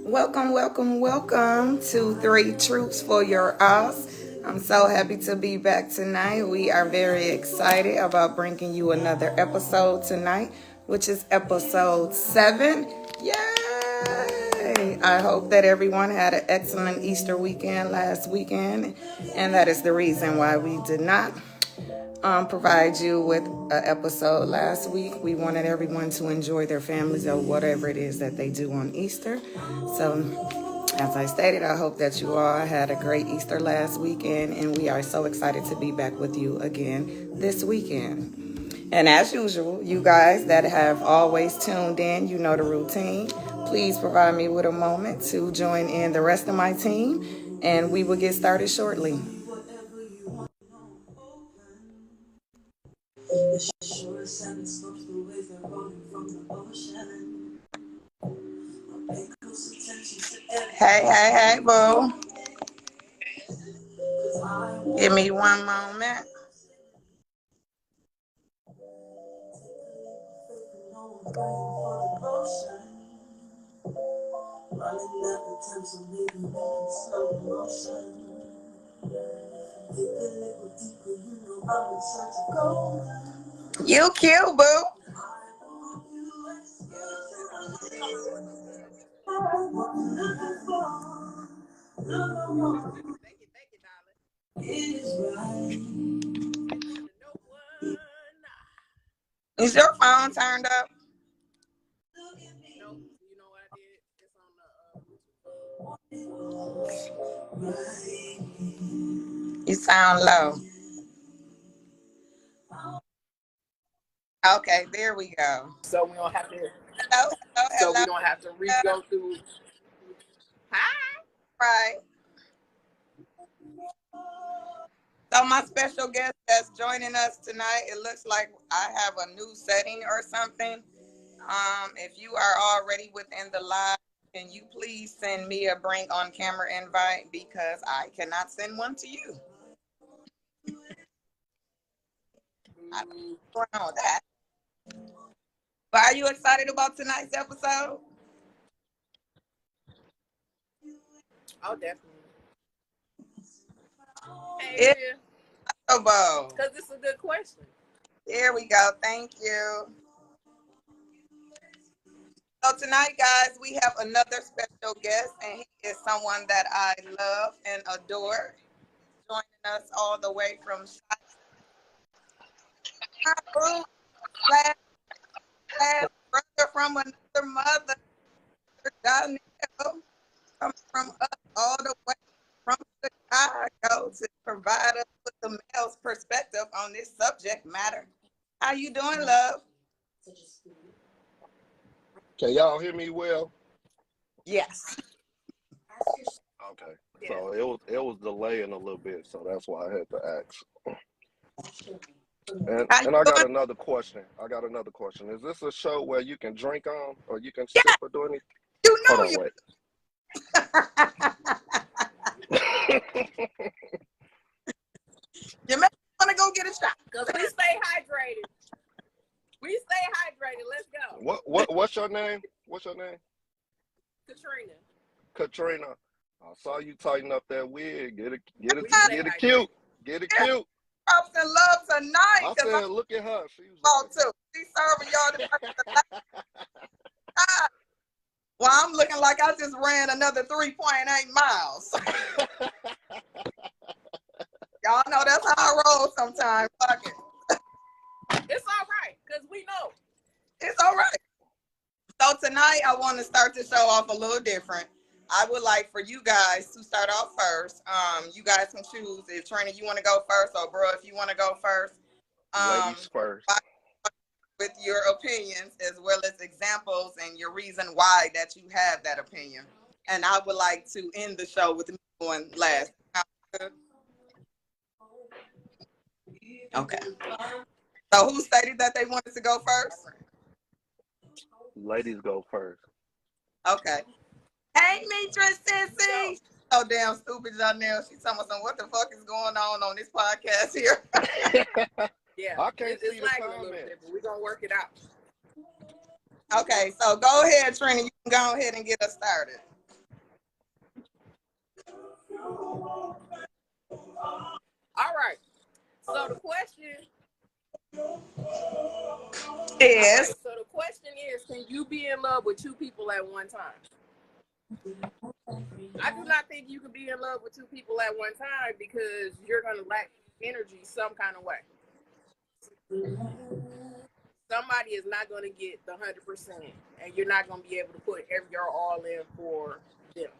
Welcome, welcome, welcome to Three Truths for Your Us. I'm so happy to be back tonight. We are very excited about bringing you another episode tonight, which is episode 7. Yay! I hope that everyone had an excellent Easter weekend last weekend, and that is the reason why we did not provide you with an episode last week. We wanted everyone to enjoy their families or whatever it is that they do on Easter. So, as I stated, I hope that you all had a great Easter last weekend, and we are so excited to be back with you again this weekend. And as usual, you guys that have always tuned in, you know the routine. Please provide me with a moment to join in the rest of my team, and we will get started shortly. Hey, hey, hey, boo. Give me one moment. You cute, boo. Is your phone turned up? You sound low. Okay, there we go. So we don't have to. Hello, hello, So hello. we don't have to re-go through. Hi. Right. So my special guest that's joining us tonight, it looks like I have a new setting or something. If you are already within the live, can you please send me a bring on camera invite because I cannot send one to you. I don't know what's going on with that. But are you excited about tonight's episode? Oh, definitely. It's Hey, possible. because this is a good question. Here we go. Thank you. So tonight, guys, we have another special guest, and he is someone that I love and adore. Joining us all the way from Chicago, brother from another mother, Johnell, coming from us all the way from Chicago to provide us with the male's perspective on this subject matter. How you doing, love? Can y'all hear me well? Yes. Okay. So it was delaying a little bit, so that's why I had to ask. And How you and I got doing? another question. Is this a show where you can drink on or you can Yeah, sip or do anything? you Hold know on, you. wait. You may want to go get a shot. Because we stay hydrated. We stay hydrated. Let's go. What's your name? What's your name? Katrina. Katrina. I saw you tighten up that wig. Get it We get it stay get it hydrated. cute. Get it cute. Props and love tonight. I Because I'm said, look at her. She about was to. She's serving y'all the like Well, I'm looking like I just ran another 3.8 miles. Y'all know that's how I roll sometimes. Fuck it. It's all right, because we know. It's all right. So tonight I want to start the show off a little different. I would like for you guys to start off first. You guys can choose if Trina, you want to go first, or bro, if you want to go first. ladies first. With your opinions as well as examples and your reason why that you have that opinion. And I would like to end the show with me going last. Okay. So who stated that they wanted to go first? Ladies go first. Okay. Hey, Mitra Sissy. So damn stupid, Johnell. She's talking about what the fuck is going on this podcast here. Yeah. I can't see It's the lagging a little comments. bit, but we're going to work it out. Okay, so go ahead, Trina. You can go ahead and get us started. All right. So the question. All Yes. right. So the question is, can you be in love with two people at one time? I do not think you can be in love with two people at one time because you're going to lack energy some kind of way. Somebody is not going to get the 100%, and you're not going to be able to put your all in for them.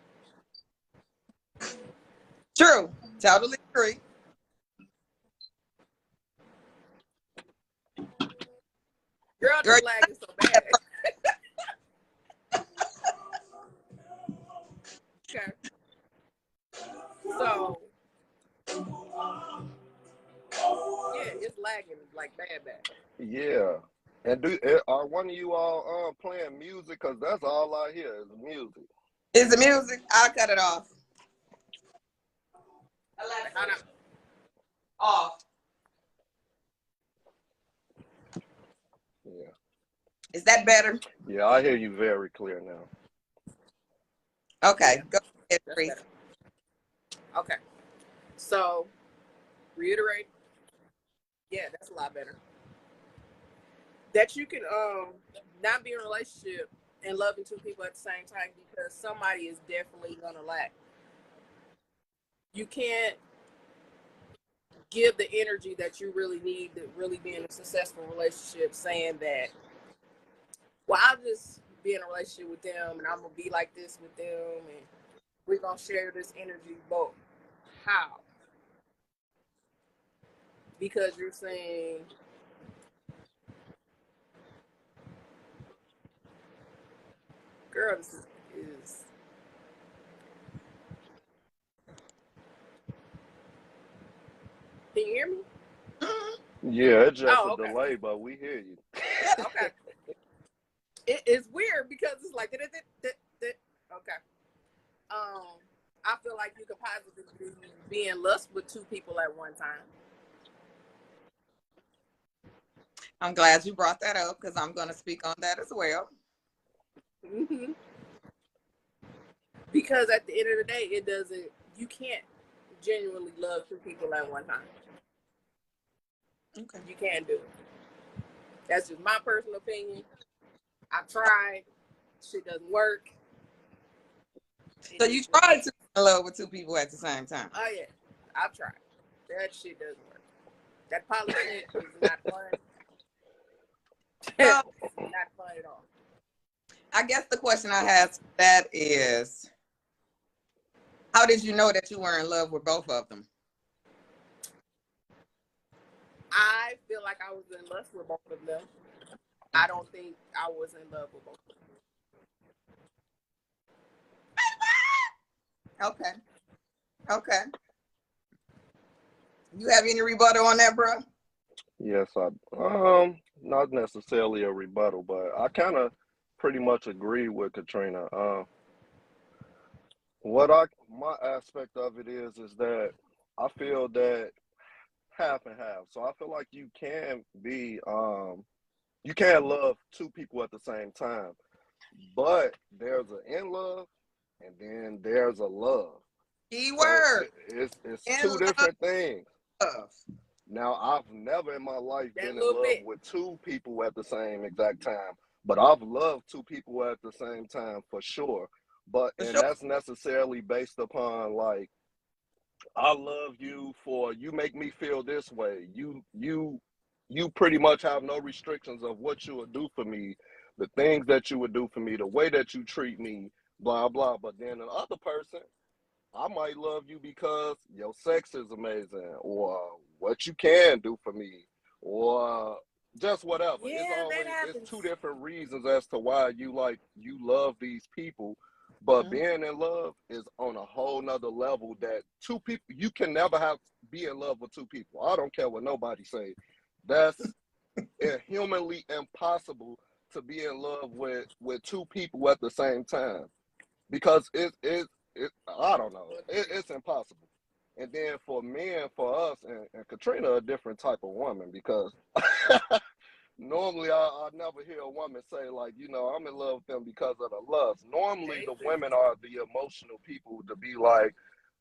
True. Totally agree. Girl, Girl, this lag is so bad. Okay. So, yeah, it's lagging like bad. Yeah. And are one of you all playing music? Cause that's all I hear is music. is the music? I'll cut it off. I know. Off. Yeah. Is that better? Yeah, I hear you very clear now. Okay. Yeah, Go ahead, that's Reese. better. Okay. So, reiterate. Yeah, that's a lot better. That you can not be in a relationship and loving two people at the same time because somebody is definitely gonna lack. You can't give the energy that you really need to really be in a successful relationship saying that, well, I'll just be in a relationship with them and I'm gonna be like this with them and we're gonna share this energy. But how? Because you're saying, girl, this is can you hear me? Yeah, it's just a Oh, okay. delay, but we hear you. Okay. It's weird because it's like okay. I feel like you could positively be in lust with two people at one time. I'm glad you brought that up because I'm going to speak on that as well. Mm-hmm. Because at the end of the day, you can't genuinely love two people at one time. Okay. You can't do it. That's just my personal opinion. I've tried. Shit doesn't work. So you tried to be in love with two people at the same time? Oh yeah, I've tried. That shit doesn't work. That poly shit is not fun. It's not fun at all. I guess the question I have to that is, how did you know that you were in love with both of them? I feel like I was in lust with both of them. I don't think I was in love with both of them. Okay. Okay. You have any rebuttal on that, bro? Yes, not necessarily a rebuttal, but I kind of pretty much agree with Katrina. My aspect of it is that I feel that half and half. So I feel like you can't love two people at the same time, but there's an in love and then there's a love. So Keyword. it's In two different things. love. Now, I've never in my life That been in little love bit. with two people at the same exact time, but I've loved two people at the same time for sure. For And sure. that's necessarily based upon like I love you for you make me feel this way. You pretty much have no restrictions of what you would do for me, the things that you would do for me, the way that you treat me, blah blah. But then another person I might love you because your sex is amazing, or what you can do for me, or just whatever. Yeah, that It's happens. two different reasons as to why you love these people. But being in love is on a whole nother level that two people you can never be in love with two people. I don't care what nobody say. That's humanly impossible to be in love with two people at the same time because I don't know. It's impossible. And then for men, for us, and Katrina, a different type of woman because normally I never hear a woman say like, I'm in love with them because of the lust. Normally the women are the emotional people to be like,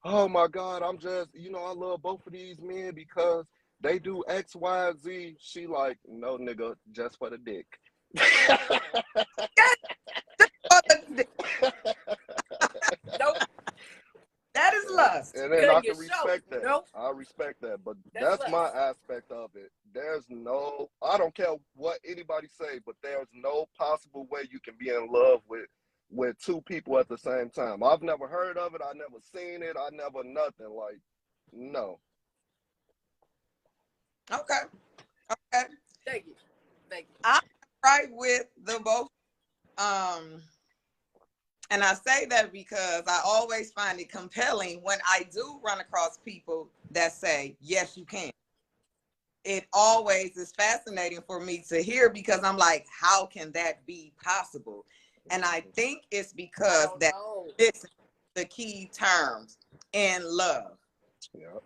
oh my God, I'm just, I love both of these men because they do X, Y, and Z. She like, no, nigga, just for the dick. Nope. That is lust. And then I Cutting your can show. respect that. Nope. I respect that. But That's that's my lust. aspect of it. I don't care what anybody say, but there's no possible way you can be in love with two people at the same time. I've never heard of it. I never seen it. I never nothing. Like, no. Okay. Okay. Thank you. Thank you. I'm right with the both. And I say that because I always find it compelling when I do run across people that say, yes, you can. It always is fascinating for me to hear because I'm like, how can that be possible? And I think it's because that this is the key terms in love. Yeah.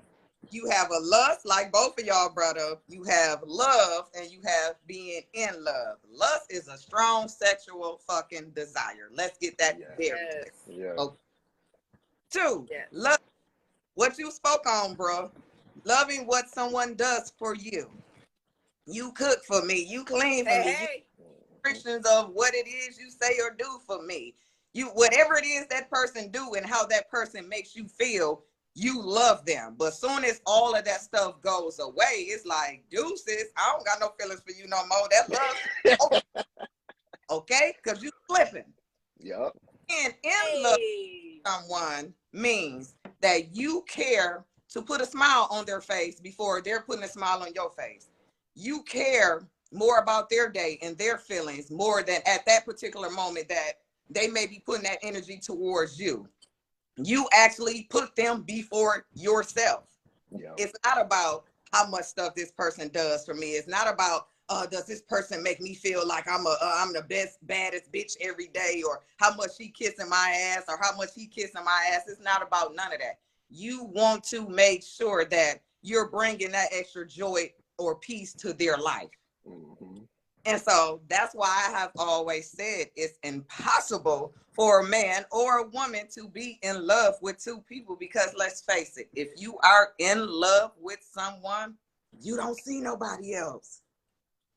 You have a lust, like both of y'all brought up. You have love and you have being in love. Lust is a strong sexual fucking desire. Let's get that very clear. Yeah. Okay. Two, Yes. love what you spoke on, bro. Loving what someone does for you. You cook for me. You clean for me. Hey. You descriptions of what it is you say or do for me. You whatever it is that person do and how that person makes you feel, you love them. But soon as all of that stuff goes away, it's like deuces. I don't got no feelings for you no more. That love, okay? Because you flipping. Yeah. And in love with someone means that you care to put a smile on their face before they're putting a smile on your face. You care more about their day and their feelings more than at that particular moment that they may be putting that energy towards you. You actually put them before yourself. Yeah. It's not about how much stuff this person does for me. It's not about does this person make me feel like I'm the best, baddest bitch every day, or how much she kissing my ass, or how much he kissing my ass. It's not about none of that. You want to make sure that you're bringing that extra joy or peace to their life. Mm-hmm. And so that's why I have always said it's impossible for a man or a woman to be in love with two people, because let's face it, if you are in love with someone, you don't see nobody else.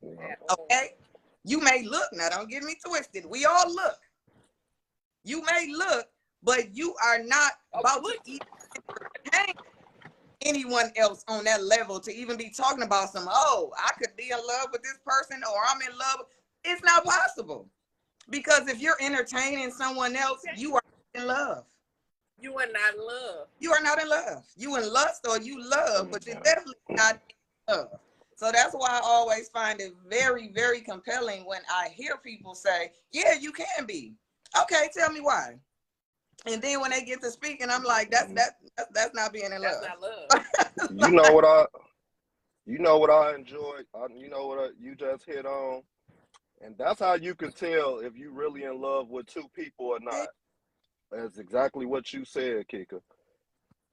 Yeah. Okay? You may look, now don't get me twisted. We all look. You may look, but you are not about to even entertain anyone else on that level to even be talking about I could be in love with this person, or I'm in love. It's not possible. Because if you're entertaining someone else, you are in love. You are not in love. You are not in love. You in lust or you love, but you're definitely not in love. So that's why I always find it very, very compelling when I hear people say, yeah, you can be. Okay, tell me why. And then when they get to speaking, I'm like, that's not being in love. That's not love. You know what I enjoyed? You just hit on? And that's how you can tell if you really in love with two people or not. That's exactly what you said, Kika.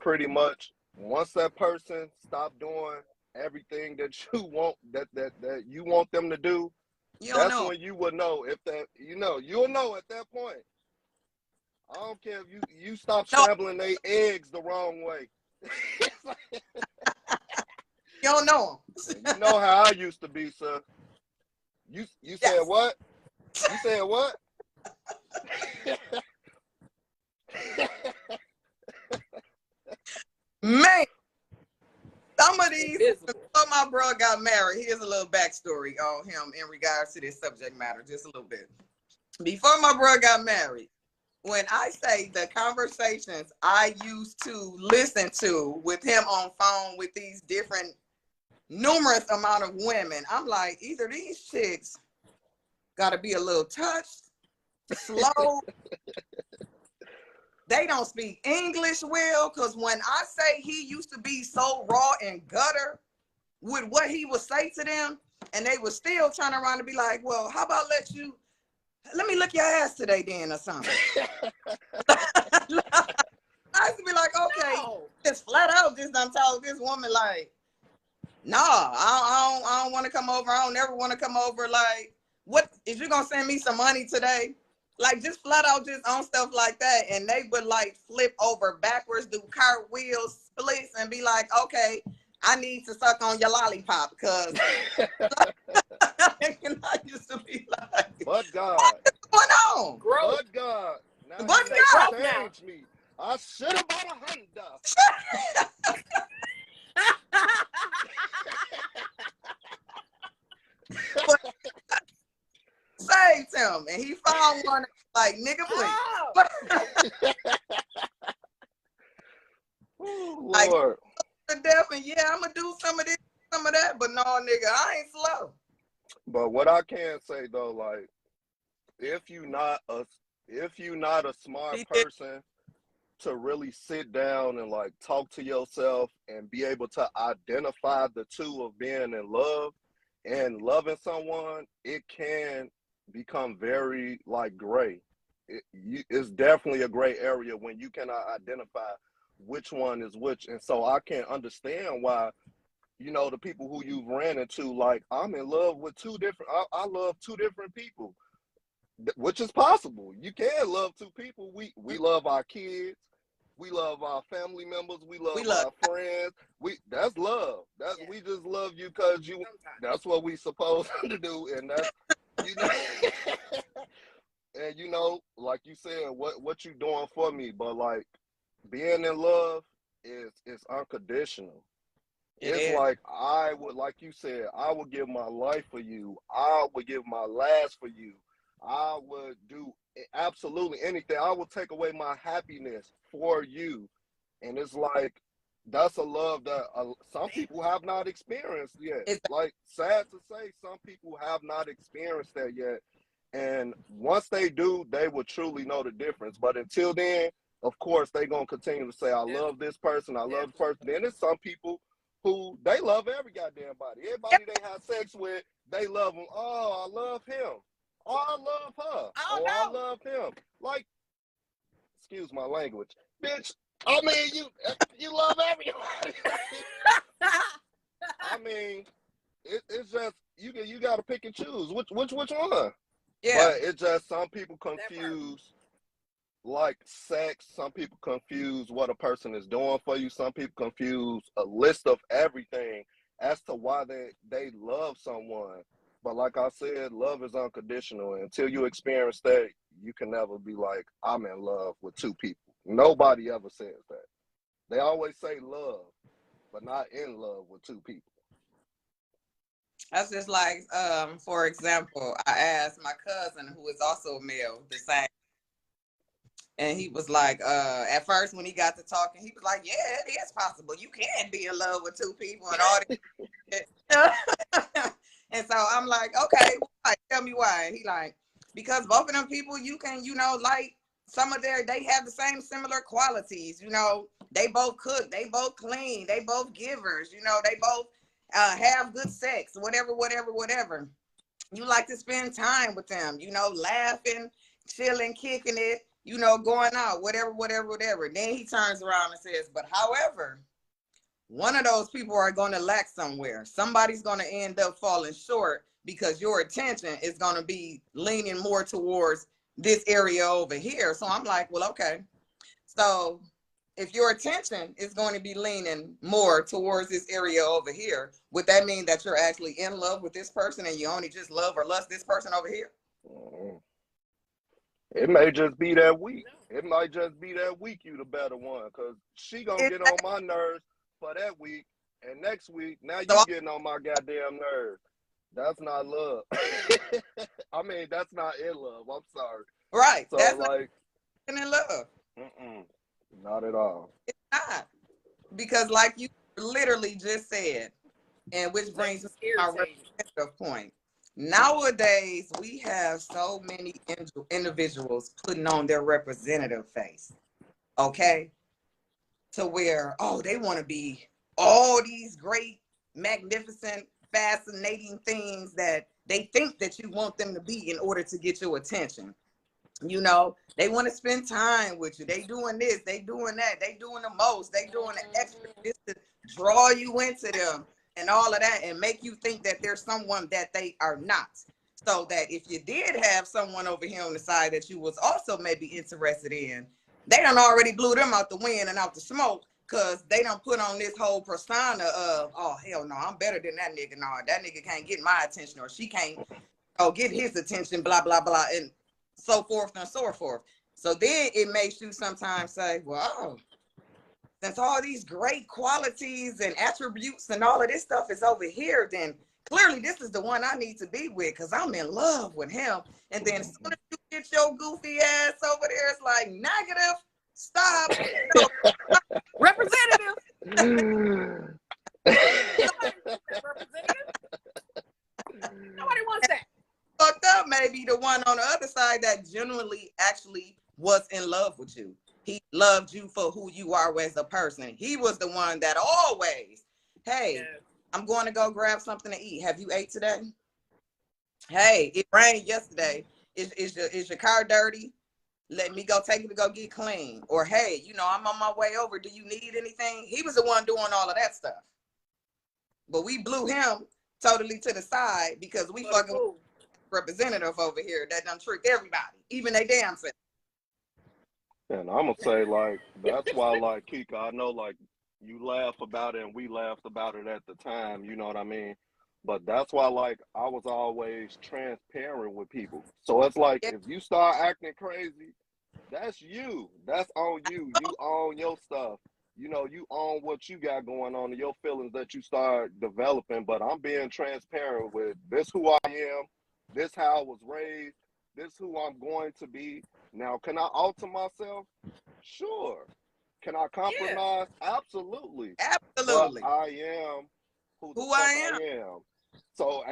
Pretty much, once that person stop doing everything that you want that you want them to do, that's when you will know if that you'll know at that point. I don't care if you stop scrambling their eggs the wrong way. You don't know them. You know how I used to be, sir. You said what? You said what? Man, some of these, before my bro got married, here's a little backstory on him in regards to this subject matter, just a little bit. Before my bro got married, when I say the conversations I used to listen to with him on phone with these different numerous amount of women, I'm like, either these chicks got to be a little touched, slow. They don't speak English well, because when I say he used to be so raw and gutter with what he would say to them, and they were still trying to run to be like, well, how about let me lick your ass today then or something. I used to be like, okay, just flat out, just done told this woman like, nah, I don't want to come over. I don't ever want to come over. Like, what is you gonna send me some money today? Like just flat out just on stuff like that, and they would like flip over backwards, do cartwheels, splits, and be like, "Okay, I need to suck on your lollipop," because and I used to be like, But God, "What's going on?" Growth. but God, now But you Say done growth now. changed me. I should have bought a Honda. but saved him, and he found one like, "Nigga, please." Oh. Oh, Like Lord. to death, and yeah, I'm gonna do some of this, some of that, but no, nigga, I ain't slow. But what I can say though, like, if you not a if you not a smart He did. person to really sit down and like talk to yourself and be able to identify the two of being in love and loving someone, it can become very like gray. It's definitely a gray area when you cannot identify which one is which. And so I can understand why, you know, the people who you've ran into, like, I'm in love with I love two different people, which is possible. You can love two people. We love our kids. We love our family members. We We love love. our friends. That's love. Yeah. We just love you because you. Sometimes. That's what we supposed to do, and that's, you know. And you know, like you said, what you doing for me? But like being in love is unconditional. It It's is. like I would, like you said, I would give my life for you. I would give my last for you. I would do absolutely anything. I would take away my happiness for you. And it's like that's a love that some people have not experienced yet. It's Like, sad to say, some people have not experienced that yet. And once they do, they will truly know the difference. But until then, of course, they're going to continue to say, I love this person. I love this person. Then there's some people who they love every goddamn body. Everybody they have sex with, they love them. Oh, I love him. Oh, I love her. Oh Oh, I no. love him. Like, excuse my language, bitch. I mean, you love everybody. I mean, it's just you got to pick and choose which one. yeah. But it's just some people confuse like sex. Some people confuse what a person is doing for you. Some people confuse a list of everything as to why they love someone. But like I said, love is unconditional. Until you experience that, you can never be like, I'm in love with two people. Nobody ever says that. They always say love, but not in love with two people. That's just like, for example, I asked my cousin, who is also male, the same. And he was like, at first when he got to talking, he was like, yeah, it is possible. You can be in love with two people and all this. And so I'm like, okay, why? Tell me why. And he like, because both of them people, you can, like some of they have the same similar qualities. They both cook, they both clean, they both givers, they both have good sex, whatever, whatever, whatever. You like to spend time with them, laughing, chilling, kicking it, going out, whatever, whatever, whatever. Then he turns around and says, but however, one of those people are going to lack somewhere. Somebody's going to end up falling short because your attention is going to be leaning more towards this area over here. So I'm like, well, okay. So if your attention is going to be leaning more towards this area over here, would that mean that you're actually in love with this person and you only just love or lust this person over here? It may just be that week. It might just be that week you the better one, because she gonna get on my nerves for that week, and next week now you getting on my goddamn nerves. That's not love. I mean, that's not in love. I'm sorry. Right. So that's like, not in love. Not at all. It's not. Because like you literally just said, and which brings me to my representative point. Nowadays, we have so many individuals putting on their representative face, okay? To where, oh, they want to be all these great, magnificent, fascinating things that they think that you want them to be in order to get your attention. They want to spend time with you. They doing this, they doing that, they doing the most, they doing the extra just to draw you into them and all of that and make you think that there's someone that they are not. So that if you did have someone over here on the side that you was also maybe interested in, they done already blew them out the wind and out the smoke, because they done put on this whole persona of, oh, hell no, I'm better than that nigga. No, that nigga can't get my attention, or she can't get his attention, blah, blah, blah, and so forth and so forth. So then it makes you sometimes say, well, since all these great qualities and attributes and all of this stuff is over here, then clearly this is the one I need to be with, because I'm in love with him. And then as soon as you get your goofy ass over there, it's like, negative, stop. No. Representative. Representative. Nobody wants that. Fucked up, maybe the one on the other side that genuinely actually was in love with you. He loved you for who you are as a person. He was the one that always, hey, I'm going to go grab something to eat. Have you ate today? Hey, it rained yesterday. Is your car dirty? Let me go take it to go get clean. Or, hey, you know, I'm on my way over. Do you need anything? He was the one doing all of that stuff. But we blew him totally to the side because we fucking representative over here that done tricked everybody, even they damn self. And I'm gonna say, like, that's why, like, Kika, I know, like, you laugh about it and we laughed about it at the time, you know what I mean? But that's why, like, I was always transparent with people. So it's like, if you start acting crazy, that's you. That's on you. You own your stuff. You know, you own what you got going on and your feelings that you start developing. But I'm being transparent with this who I am, this how I was raised, this who I'm going to be. Now, can I alter myself? Sure. Can I compromise? Yeah. Absolutely. Absolutely. But I am who I am. So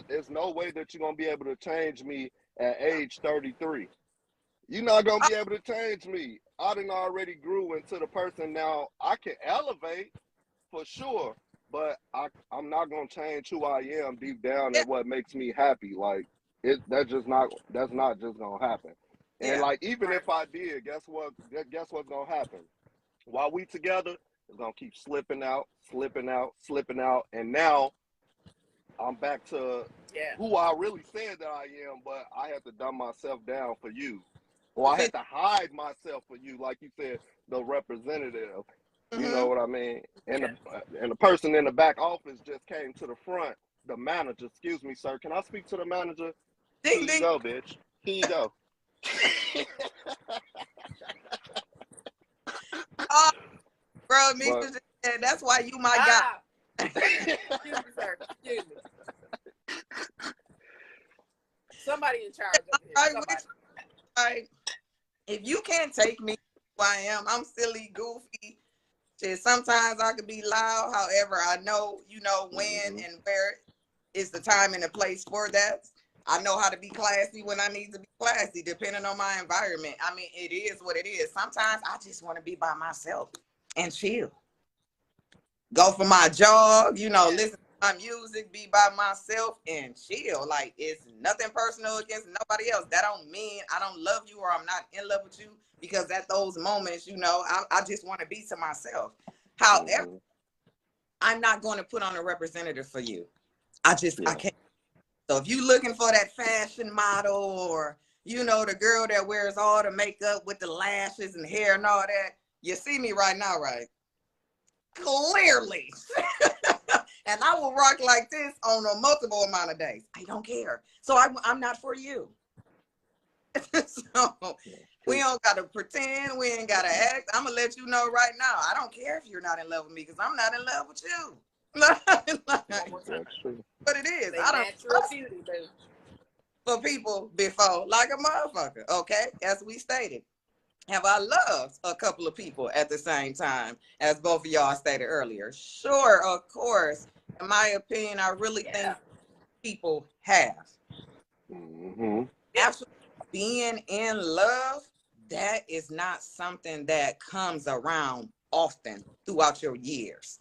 there's no way that you're gonna be able to change me at age 33. You're not gonna be able to change me. I done already grew into the person now. I can elevate for sure, but I'm not gonna change who I am deep down and what makes me happy. Like that's not just gonna happen. And like even if I did, guess what's gonna happen? While we together, it's gonna keep slipping out, and now I'm back to who I really said that I am, but I have to dumb myself down for you. Or I had to hide myself for you, like you said, the representative. You know what I mean? And the person in the back office just came to the front. The manager, excuse me, sir. Can I speak to the manager? Here you go, bitch. Here you go. Bro, that's why you my guy. Excuse me, sir. Excuse me. Somebody in charge of it. Right. If you can't take me who I am, I'm silly, goofy. Sometimes I could be loud. However, I know, when and where is the time and the place for that. I know how to be classy when I need to be classy, depending on my environment. I mean, it is what it is. Sometimes I just want to be by myself and chill. Go for my jog, listen to my music, be by myself and chill. Like, it's nothing personal against nobody else. That don't mean I don't love you or I'm not in love with you, because at those moments, I just want to be to myself. However, I'm not going to put on a representative for you. I can't. So if you looking for that fashion model or, the girl that wears all the makeup with the lashes and hair and all that, you see me right now, right? Clearly. And I will rock like this on a multiple amount of days. I don't care. So I'm not for you. So we don't got to pretend. We ain't got to act. I'm going to let you know right now. I don't care if you're not in love with me, because I'm not in love with you. But it is. I don't for people before like a motherfucker. Okay, as we stated. Have I loved a couple of people at the same time, as both of y'all stated earlier? Sure, of course. In my opinion, I really think people have. Actually, being in love, that is not something that comes around often throughout your years.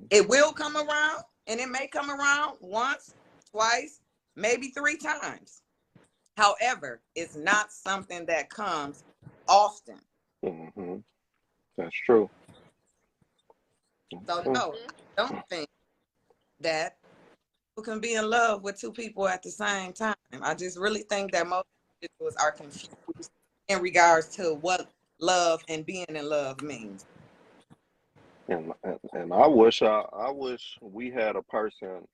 It will come around, and it may come around once, twice, maybe 3 times. However, it's not something that comes often. That's true. So no, don't think that you can be in love with 2 people at the same time. I just really think that most individuals are confused in regards to what love and being in love means. And I wish we had a person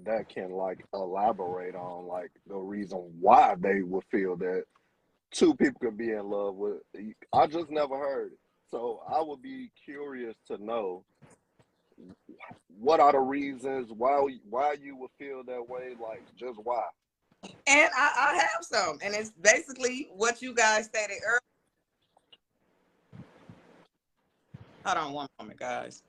that can like elaborate on like the reason why they would feel that two people can be in love with. I just never heard it. So I would be curious to know what are the reasons why you would feel that way, like just why. And I have some, and it's basically what you guys stated earlier. Hold on one moment, guys.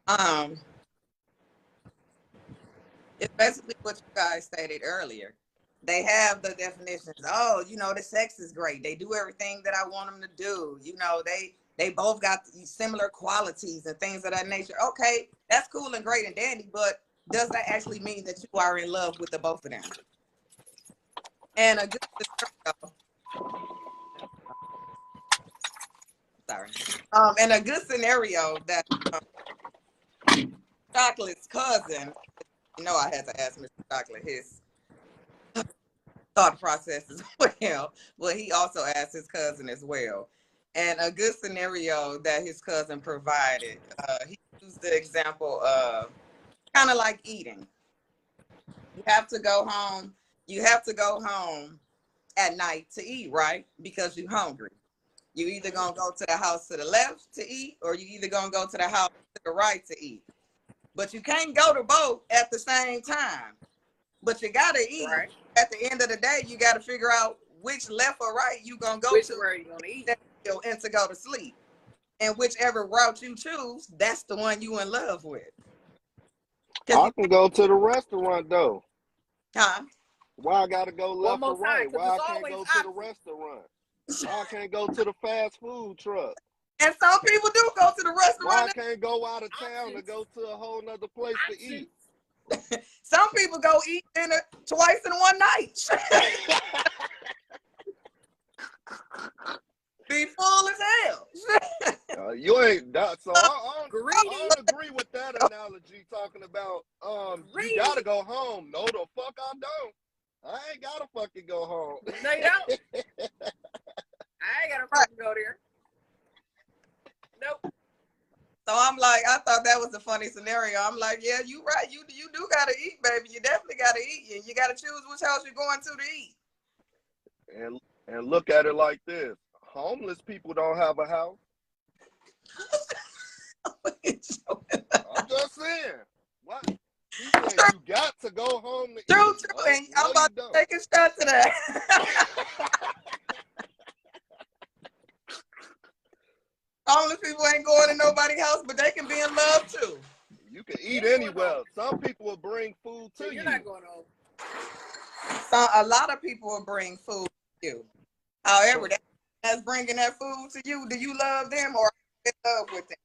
Um, it's basically what you guys stated earlier. They have the definitions. Oh, the sex is great. They do everything that I want them to do. They both got similar qualities and things of that nature. Okay, that's cool and great and dandy, but does that actually mean that you are in love with the both of them? And a good scenario, sorry. And a good scenario that Chocolate's cousin, I had to ask Mr. Chocolate his thought process as well, but he also asked his cousin as well. And a good scenario that his cousin provided, he used the example of kind of like eating. You have to go home. You have to go home at night to eat, right? Because you're hungry. You either gonna go to the house to the left to eat, or you either gonna go to the house to the right to eat. But you can't go to both at the same time. But you gotta eat. Right. At the end of the day, you gotta figure out which left or right you gonna go Which to, way you gonna eat? and to go to sleep. And whichever route you choose, that's the one you in love with. I can go to the restaurant though. Huh? Why I gotta go One left more or right? time, because Why I it's can't always go to the options. restaurant? Why I can't go to the fast food truck? And some people do go to the Why I restaurant. can't go out of town to Options. go to a whole nother place to eat? Some people go eat dinner twice in one night. Be full as hell. You ain't that, so I Greedy. don't agree with that analogy talking about you gotta go home. No, the fuck I don't. I ain't gotta fucking go home. No, you don't. I ain't gotta fucking go there. Nope. So I'm like, I thought that was a funny scenario. I'm like, yeah, you right. You do gotta eat, baby. You definitely gotta eat. You gotta choose which house you're going to eat. And look at it like this: homeless people don't have a house. I'm just saying. What? He said you got to go home to True, eat. true. No, And I'm about to don't. take a shot to that. Homeless people ain't going to nobody's house, but they can be in love too. You can eat anywhere. Some people will bring food to you. You're not going home. So a lot of people will bring food to you. However, that's bringing that food to you. Do you love them or are you in love with them?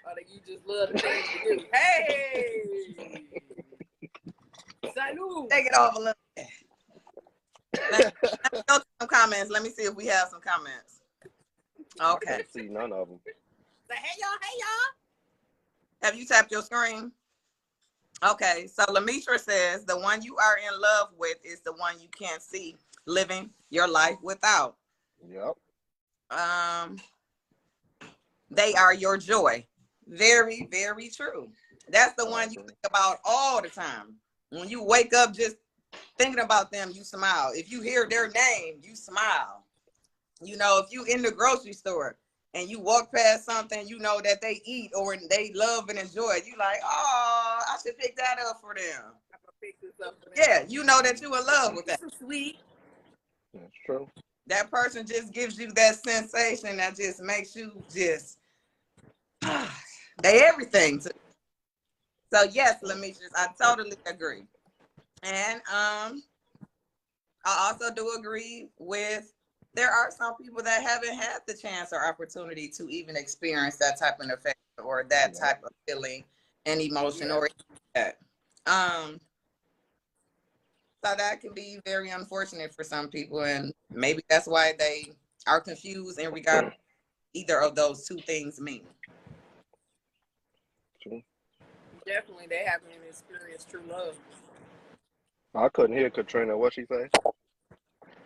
Or that you just love the things you do. Hey! Salud! Take it off a little bit. Let me go to some comments. Let me see if we have some comments. Okay. I can't see none of them. Say, hey y'all. Have you tapped your screen? Okay, so Lamitra says the one you are in love with is the one you can't see living your life without. Yep. They are your joy. Very, very true. That's the one you think about all the time. When you wake up just thinking about them, you smile. If you hear their name, you smile. If you in the grocery store and you walk past something, that they eat or they love and enjoy, you like, oh, I should pick that up for them. I'm gonna pick this up for them. Yeah, you know that you in love with that. This is sweet. That's true. That person just gives you that sensation that just makes you just they everything to. So yes, Lamishas, I totally agree. And I also do agree with there are some people that haven't had the chance or opportunity to even experience that type of effect or that type of feeling and emotion or that. So that can be very unfortunate for some people, and maybe that's why they are confused in regard either of those two things mean. True. Definitely, they haven't experienced true love. I couldn't hear Katrina. What she say?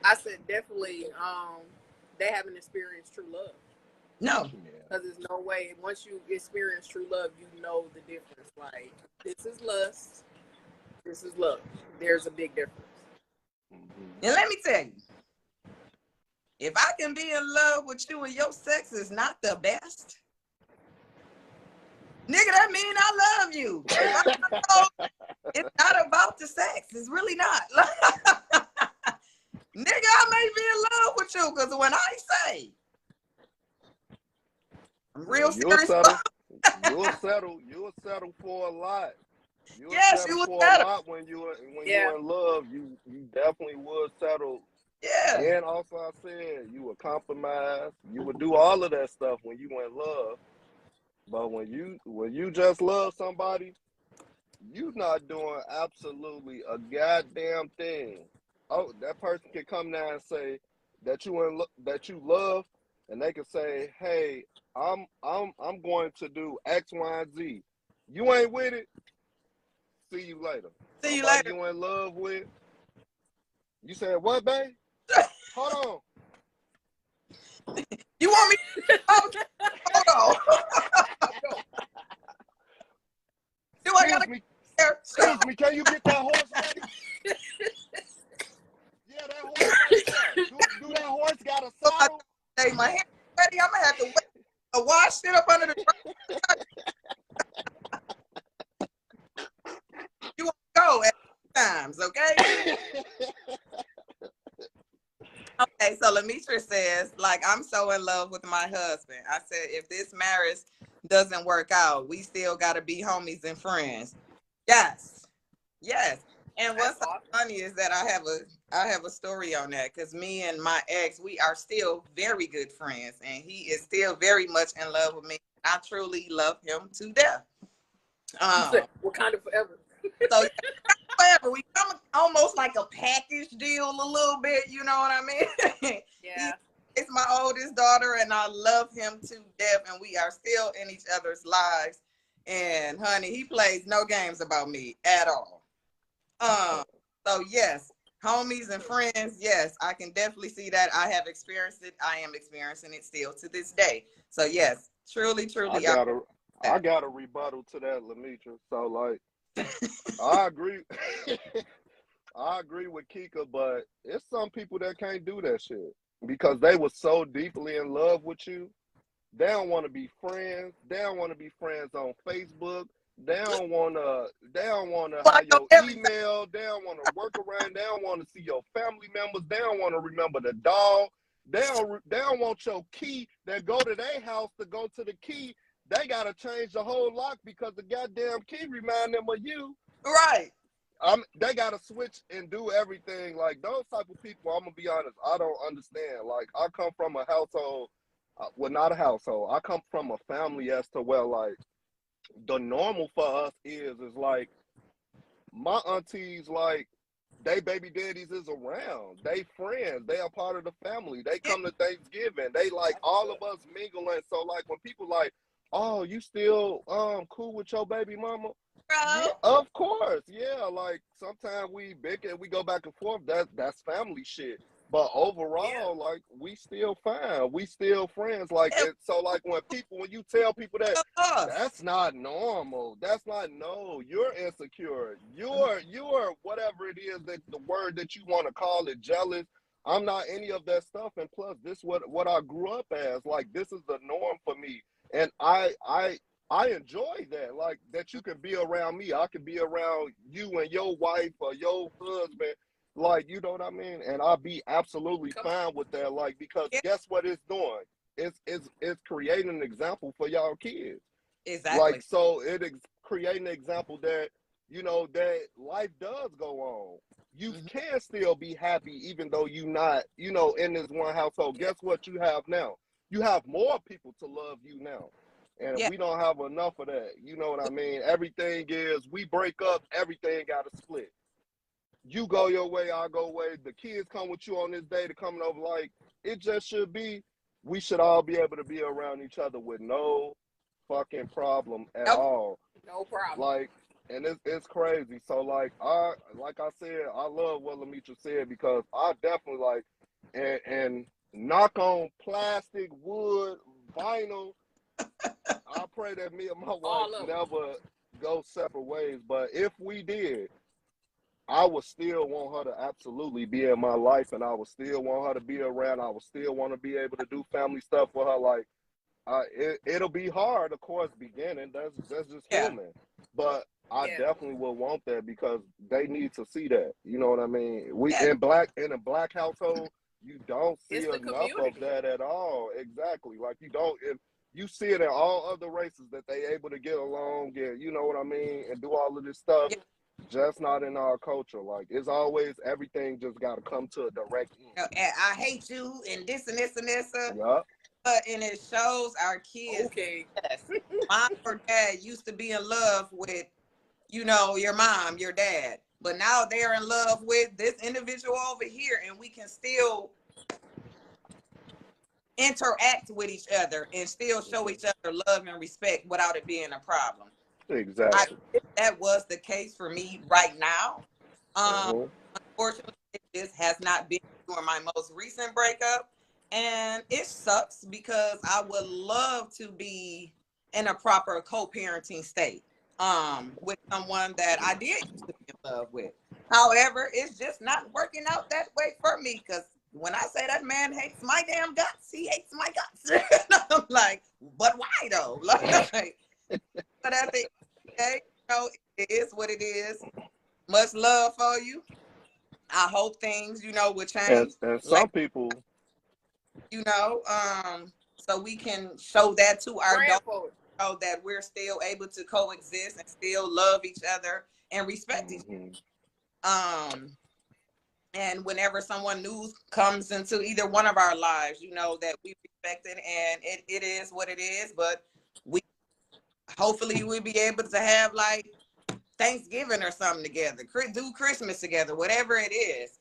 I said definitely, they haven't experienced true love. No. Yeah. Because there's no way, once you experience true love, you know the difference. Like, this is lust, this is love. There's a big difference. Mm-hmm. And let me tell you, if I can be in love with you and your sex is not the best, nigga, that mean I love you. It's not about the sex. It's really not. Nigga, I may be in love with you because when I say I'm real serious. You'll settle for a lot. Yes, you would settle. A lot when you're in love. You definitely would settle. Yeah. And also I said you would compromise. You would do all of that stuff when you in love. But when you just love somebody, you not doing absolutely a goddamn thing. Oh, that person can come now and say that you love, and they can say, "Hey, I'm going to do X, Y, and Z." You ain't with it. See you later. See you Somebody later. you in love with. You said what, babe? Hold on. You want me? Hold on. Do I gotta? Excuse me. Can you get that horse ready? Yeah, that horse right there. Do that horse got a saddle? Hey, my hair ready. I'm gonna have to wash it up under the. You want to go at times, okay? Okay, so Lemitra says, like, I'm so in love with my husband. I said, if this marriage doesn't work out, we still gotta be homies and friends. Yes. And what's so funny is that I have a story on that, because me and my ex, we are still very good friends, and he is still very much in love with me. I truly love him to death. What kind of forever? So forever, we come almost like a package deal a little bit, you know what I mean? Yeah. He's my oldest daughter, and I love him to death, and we are still in each other's lives. And honey, he plays no games about me at all. So yes, homies and friends, yes, I can definitely see that. I have experienced it. I am experiencing it still to this day. So yes, truly. I got a rebuttal to that, Lemitra. So like, I agree. I agree with Kika, but it's some people that can't do that shit because they were so deeply in love with you. They don't want to be friends. They don't want to be friends on Facebook. They don't want to have your email. They don't want to work around. They don't want to see your family members. They don't want to remember the dog. They don't want your key. They go to their house to go to the key. They got to change the whole lock because the goddamn key remind them of you. Right. They got to switch and do everything. Like, those type of people, I'm going to be honest, I don't understand. Like, I come from a household, well, not a household. I come from a family as to where, like, the normal for us is like, my aunties, like, they baby daddies is around. They friends. They are part of the family. They come to Thanksgiving. They, like, all of us mingling. So, like, when people like, oh, you still cool with your baby mama? Yeah, of course. Yeah, like, sometimes we bicker, we go back and forth. That's family shit. But overall, like, we still fine. We still friends. Like, so, like, when you tell people that, that's not normal. That's not, no, you're insecure. You're whatever it is, that the word that you want to call it, jealous. I'm not any of that stuff. And plus, this what I grew up as. Like, this is the norm for me. And I enjoy that, like, that you can be around me. I can be around you and your wife or your husband, like, you know what I mean? And I'll be absolutely fine with that, like, because guess what it's doing? It's creating an example for y'all kids. Exactly. Like, so it is creating an example that, you know, that life does go on. You can still be happy even though you not, you know, in this one household. Guess what you have now? You have more people to love you now. And we don't have enough of that. You know what I mean? Everything is, we break up, everything got to split. You go your way, I go away. The kids come with you on this day to coming over. Like, it just should be, we should all be able to be around each other with no fucking problem at Nope. all. No problem. Like, and it's crazy. So like I said, I love what Lamitra said because I definitely like and knock on plastic, wood, vinyl. I pray that me and my wife never go separate ways. But if we did, I would still want her to absolutely be in my life, and I would still want her to be around. I would still want to be able to do family stuff with her. Like, it'll be hard, of course, beginning. That's just human. But I definitely will want that because they need to see that. You know what I mean? We in a black household, you don't see enough of that at all. Exactly. Like you don't. You see it in all other races that they able to get along, you know what I mean, and do all of this stuff. Just not in our culture. Like it's always everything just got to come to a direct end. I hate you and this and this and this. Yeah. And it shows our kids. Okay. Yes, mom or dad used to be in love with, you know, your mom, your dad, but now they're in love with this individual over here, and we can still interact with each other and still show each other love and respect without it being a problem. Exactly. That was the case for me right now. Unfortunately, this has not been during my most recent breakup, and it sucks because I would love to be in a proper co-parenting state with someone that I did used to be in love with. However, it's just not working out that way for me because when I say that man hates my damn guts, he hates my guts. I'm like, but why though? Like, but at the day, you know, it is what it is. Much love for you. I hope things, you know, will change. And some people, you know, so we can show that to our daughters, so that we're still able to coexist and still love each other and respect each other. And whenever someone new comes into either one of our lives, you know, that we respect it, and it is what it is. But we hopefully we'll be able to have like Thanksgiving or something together, do Christmas together, whatever it is,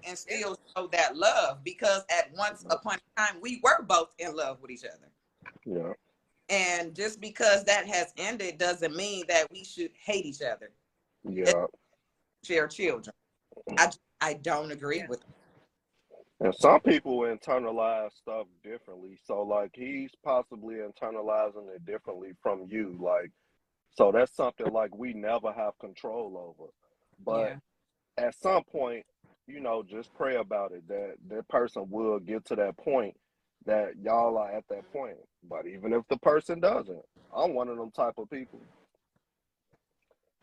and still show that love, because at once upon a time we were both in love with each other. Yeah. And just because that has ended doesn't mean that we should hate each other. Yeah. Share children. I don't agree with them. And some people internalize stuff differently. So like he's possibly internalizing it differently from you. Like, so that's something like we never have control over. But at some point, you know, just pray about it, that person will get to that point that y'all are at that point. But even if the person doesn't, I'm one of them type of people.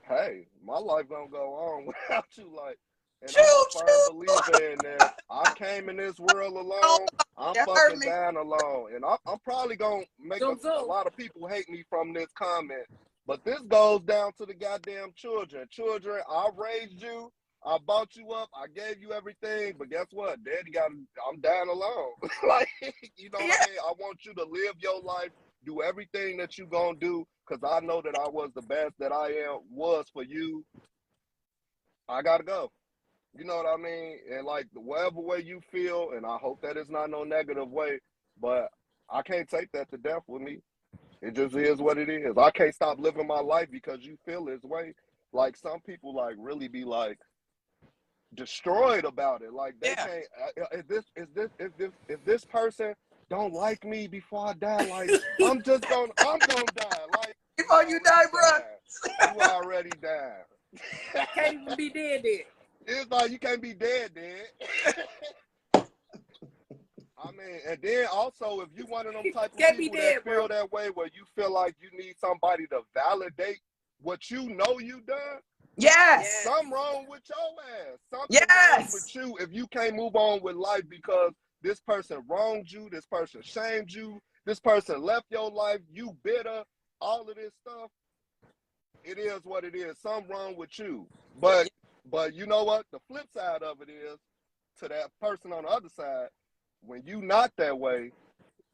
Hey, my life gonna go on without you. Like, and I'm a firm believer in that. I came in this world alone. I'm fucking down alone. And I'm probably gonna make a lot of people hate me from this comment. But this goes down to the goddamn children. Children, I raised you. I bought you up. I gave you everything. But guess what? I'm down alone. Like, you know what I mean? I want you to live your life, do everything that you gonna do, because I know that I was the best that I was for you. I gotta go. You know what I mean? And like, whatever way you feel, and I hope that it's not no negative way, but I can't take that to death with me. It just is what it is. I can't stop living my life because you feel this way. Like some people like really be like destroyed about it. Like they can't. If this person don't like me before I die, like I'm gonna die. Like before you die, bro. You already died. Can't even be dead. It's like you can't be dead. I mean, and then also, if you one of them type of people that feel that way, where you feel like you need somebody to validate what you know you done, something wrong with your ass. Something wrong with you if you can't move on with life because this person wronged you, this person shamed you, this person left your life, you bitter, all of this stuff. It is what it is. Something wrong with you. But you know what? The flip side of it is, to that person on the other side, when you not that way,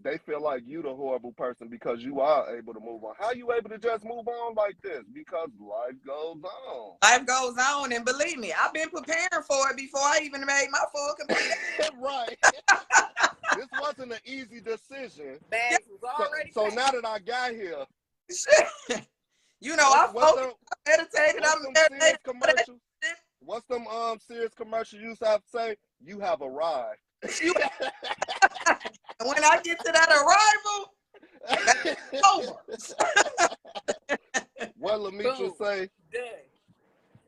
they feel like you the horrible person because you are able to move on. How you able to just move on like this? Because life goes on. Life goes on, and believe me, I've been preparing for it before I even made my full complete. Right. This wasn't an easy decision. Bags was already So packed. now that I got here, you know, I meditated. What's I'm them meditating. serious commercials? What's them serious commercials you used to have to say? You have arrived. When I get to that arrival, that's over. What Lamitra say? Dang.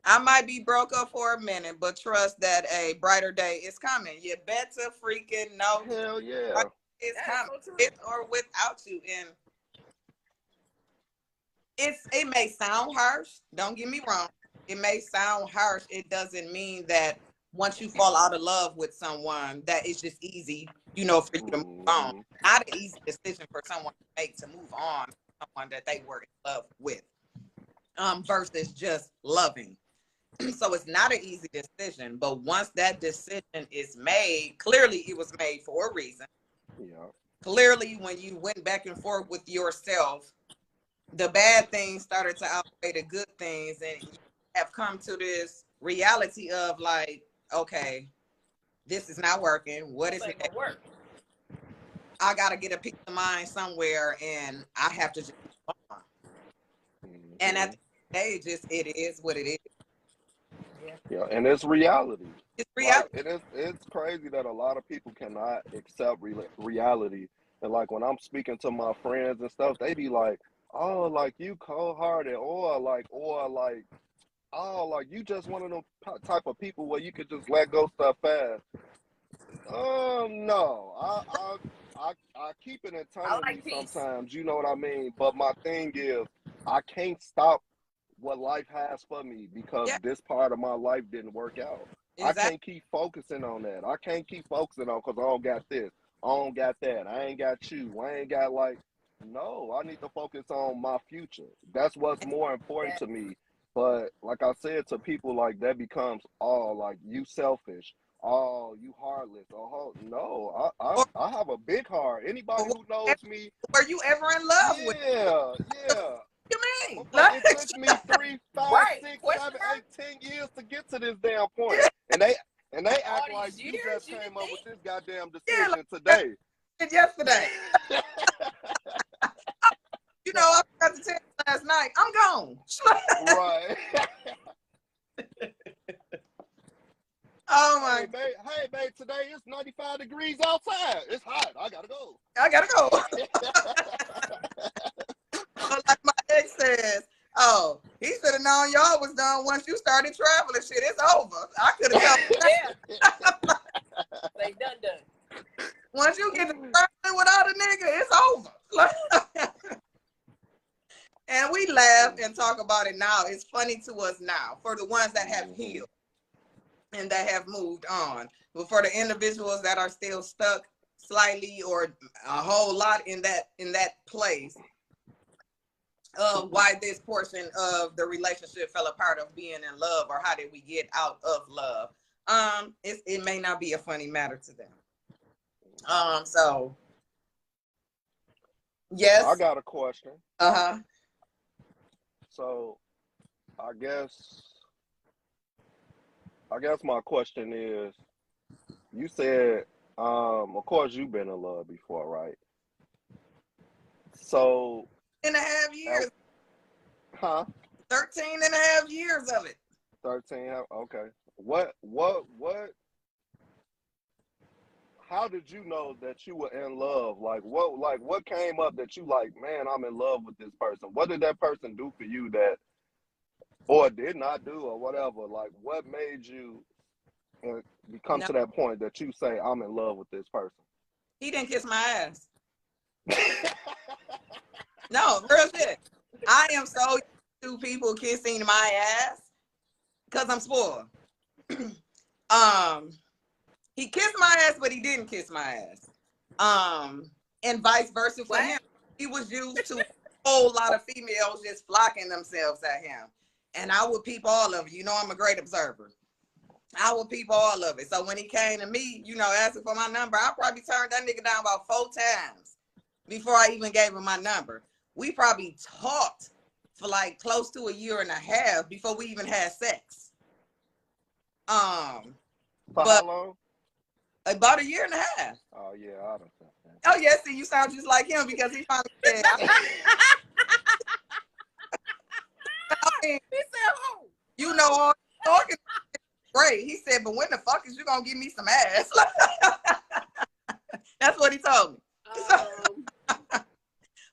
I might be broke up for a minute, but trust that a brighter day is coming. You better freaking know. Hell yeah. It's That is coming, so true. with or without you. And it may sound harsh. Don't get me wrong. It may sound harsh. It doesn't mean that once you fall out of love with someone, that it's just easy, you know, for you to move on. Not an easy decision for someone to make, to move on from someone that they were in love with, versus just loving. So it's not an easy decision, but once that decision is made, clearly it was made for a reason. Yeah. Clearly, when you went back and forth with yourself, the bad things started to outweigh the good things, and you have come to this reality of like, okay, this is not working. What is it? Work. I gotta get a peace of mind somewhere, and I have to just move on. And at the end of the day, it is what it is. Yeah, and it's reality. It's reality. Like, it's crazy that a lot of people cannot accept reality. And like when I'm speaking to my friends and stuff, they be like, "Oh, like you cold-hearted," or like, "Oh, like you just one of them type of people where you could just let go stuff fast." No, I keep it internally sometimes. You know what I mean? But my thing is, I can't stop what life has for me because this part of my life didn't work out. Exactly. I can't keep focusing on that. I can't keep focusing on because I don't got this. I don't got that. I ain't got you. I ain't got like, no, I need to focus on my future. That's what's more important to me. But like I said to people, like that becomes like you selfish. Oh, you heartless. Oh, no, I have a big heart. Anybody who knows me. Were you ever in love with? Yeah. You mean? It took me 3, 5, 6, 7, 8, 10 years to get to this damn point. And they act like you just came up with this goddamn decision today. Yesterday. You know, I got to tell you last night, I'm gone. Right. Oh my. Hey, babe, today it's 95 degrees outside. It's hot. I gotta go. Like my ex says, oh, he should have known y'all was done once you started traveling. Shit, it's over. I could have told. They done. Once you get to traveling without a nigga, it's over. And we laugh and talk about it now. It's funny to us now for the ones that have healed and that have moved on. But for the individuals that are still stuck slightly or a whole lot in that place of why this portion of the relationship fell apart of being in love, or how did we get out of love, it may not be a funny matter to them. So yes, I got a question. So I guess my question is, you said, of course you've been in love before, right? So 13.5 years. 13.5 years of it. 13, okay. What how did you know that you were in love? Like what came up that you like, man, I'm in love with this person? What did that person do for you that, or did not do, or whatever? Like what made you come to that point that you say, I'm in love with this person? He didn't kiss my ass. No, real shit. I am so used to people kissing my ass because I'm spoiled. He kissed my ass, but he didn't kiss my ass. And vice versa for him. He was used to a whole lot of females just flocking themselves at him. And I would peep all of it. You know, I'm a great observer. I would peep all of it. So when he came to me, you know, asking for my number, I probably turned that nigga down about 4 times before I even gave him my number. We probably talked for like close to 1.5 years before we even had sex. For how long? About 1.5 years. Oh yeah, I don't think Oh yeah, see, you sound just like him because he finally said, I mean, He said who? you know, all talking great. He said, but when the fuck is you gonna give me some ass? That's what he told me.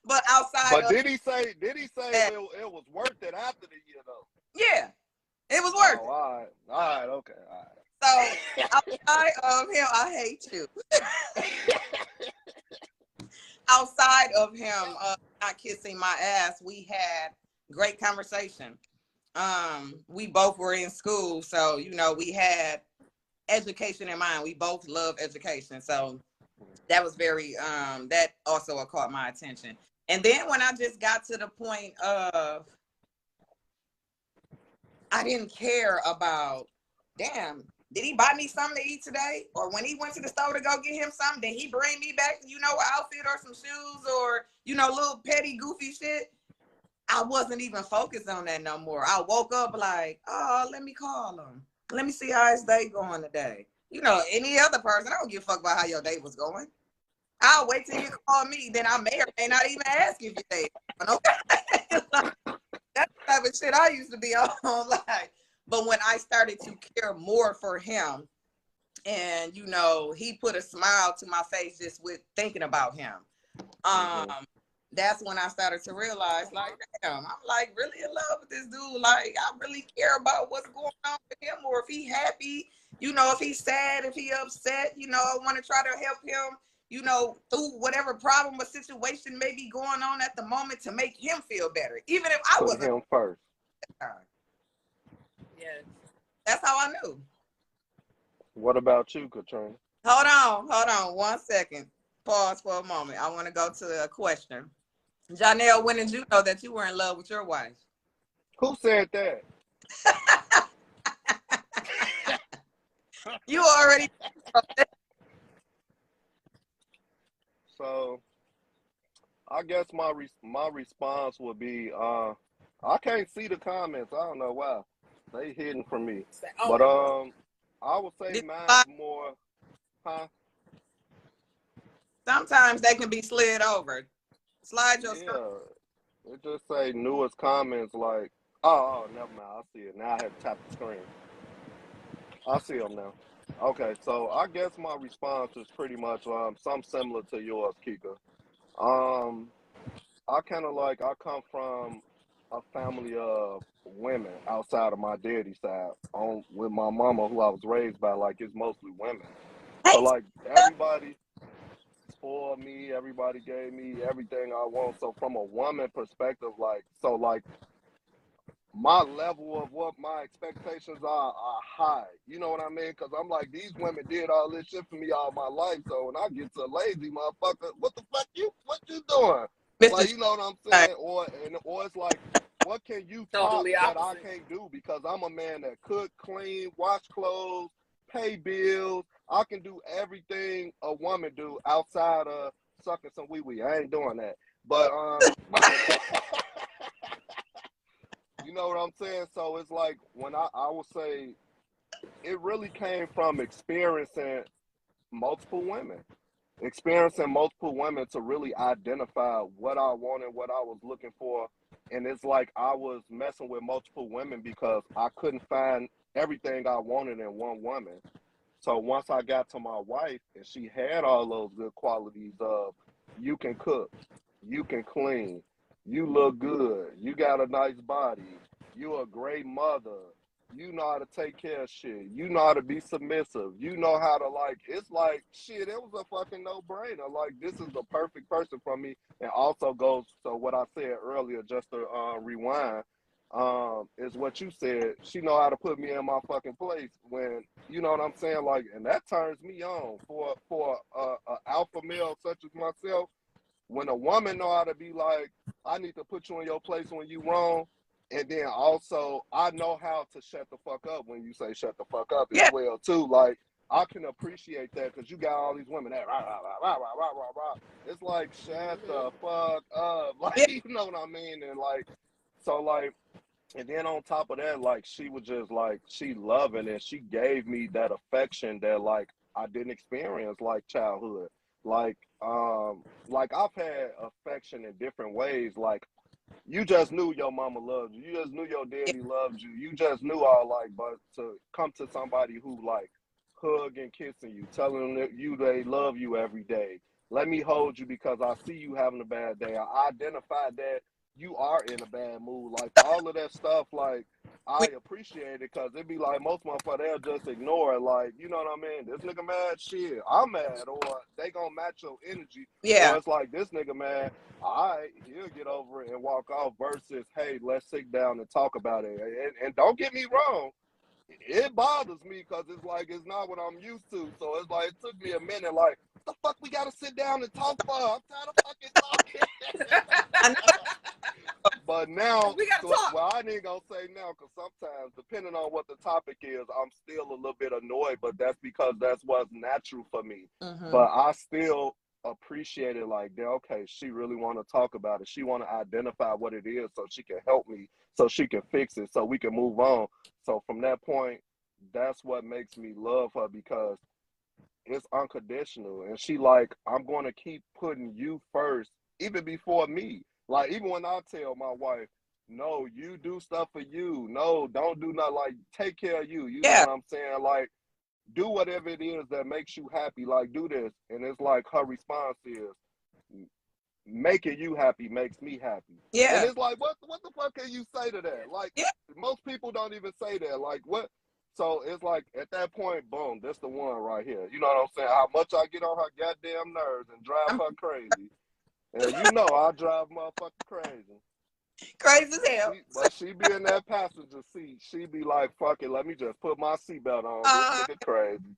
But outside But of did he say that, it was worth it after the year though? yeah, it was worth Oh, it. all right, okay, all right. So outside of him, I hate you. Outside of him not kissing my ass, we had great conversation. We both were in school, so you know we had education in mind. We both love education, so that was very that also caught my attention. And then when I just got to the point of I didn't care about, damn, did he buy me something to eat today? Or when he went to the store to go get him something, did he bring me back, you know, an outfit or some shoes or, you know, little petty goofy shit? I wasn't even focused on that no more. I woke up like, oh, let me call him. Let me see how his day going today. You know, any other person, I don't give a fuck about how your day was going. I'll wait till you call me. Then I may or may not even ask if your day is going, okay? That's the type of shit I used to be on. Like, but when I started to care more for him, and you know, he put a smile to my face just with thinking about him. That's when I started to realize, like, damn, I'm like really in love with this dude. Like, I really care about what's going on with him, or if he happy, you know, if he's sad, if he upset, you know, I want to try to help him, you know, through whatever problem or situation may be going on at the moment to make him feel better, even if I Put wasn't. him first. Yes. That's how I knew. What about you, Katrina? Hold on 1 second. Pause for a moment. I want to go to a question. Johnell, when did you know that you were in love with your wife? Who said that? You already. So I guess my response would be I can't see the comments. I don't know why. They hidden from me. But I would say mine's more Sometimes they can be slid over. Slide your screen. Yeah. It just say newest comments like oh, never mind. I see it. Now I have to tap the screen. I see them now. Okay, so I guess my response is pretty much something similar to yours, Kika. Um I come from a family of women outside of my daddy's side. On with my mama, who I was raised by, like it's mostly women. So Hey, like everybody spoiled me, everybody gave me everything I want. So from a woman perspective, like my level of what my expectations are high. You know what I mean? Because I'm like, these women did all this shit for me all my life. So when I get to a lazy motherfucker, what the fuck what you doing? Like, Mr. you know what I'm saying? Or it's like, what can you top Totally that I opposite. can't do? Because I'm a man that cook, clean, wash clothes, pay bills. I can do everything a woman do outside of sucking some wee wee. I ain't doing that. But you know what I'm saying? So it's like when I would say it really came from experiencing multiple women to really identify what I wanted, what I was looking for. And it's like I was messing with multiple women because I couldn't find everything I wanted in one woman. So once I got to my wife and she had all those good qualities of you can cook, you can clean, you look good, you got a nice body, you a great mother, you know how to take care of shit, you know how to be submissive, you know how to it's like shit, it was a fucking no-brainer. Like this is the perfect person for me. And also goes so what I said earlier, just to rewind, is what you said. She know how to put me in my fucking place when you know what I'm saying. Like, and that turns me on for a alpha male such as myself. When a woman know how to be like, I need to put you in your place when you wrong, and then also I know how to shut the fuck up when you say shut the fuck up as Yeah. well too. Like I can appreciate that because you got all these women that rah, rah, rah, rah, rah, rah, rah. It's like shut the fuck up, like Yeah. you know what I mean, and like so like. And then on top of that, like she was just like she loving and she gave me that affection that like I didn't experience like childhood. Like like I've had affection in different ways. Like you just knew your mama loved you. You just knew your Yeah. daddy loved you. You just knew all like, but to come to somebody who like hug and kissing you, telling that you they love you every day. Let me hold you because I see you having a bad day. I identify that you are in a bad mood. Like all of that stuff, like I appreciate it because it'd be like most motherfuckers they'll just ignore it. Like, you know what I mean? This nigga mad, shit, I'm mad, or they gonna match your energy, or Yeah. it's like this nigga mad. All right, he'll get over it and walk off. Versus, hey, let's sit down and talk about it. And don't get me wrong, it bothers me because it's like it's not what I'm used to. So it's like it took me a minute. Like, what the fuck we gotta sit down and talk for? I'm tired of fucking talking. I know. But now, we gotta talk. well, I ain't gonna say now because sometimes, depending on what the topic is, I'm still a little bit annoyed. But that's because that's what's natural for me. Mm-hmm. But I still appreciate it. Like, okay, she really want to talk about it. She want to identify what it is so she can help me, so she can fix it, so we can move on. So from that point, that's what makes me love her because it's unconditional. And she like, I'm going to keep putting you first, even before me. Like, even when I tell my wife, no, you do stuff for you. No, don't do nothing. Like, take care of you. You know what I'm saying? Like, do whatever it is that makes you happy. Like, do this. And it's like her response is, making you happy makes me happy. Yeah. And it's like, what the fuck can you say to that? Like, most people don't even say that. Like, what? So it's like, at that point, boom, that's the one right here. You know what I'm saying? How much I get on her goddamn nerves and drive her crazy. And you know, I drive motherfucker crazy. Crazy as hell. But she be in that passenger seat. She be like, fuck it, let me just put my seatbelt on. This nigga crazy.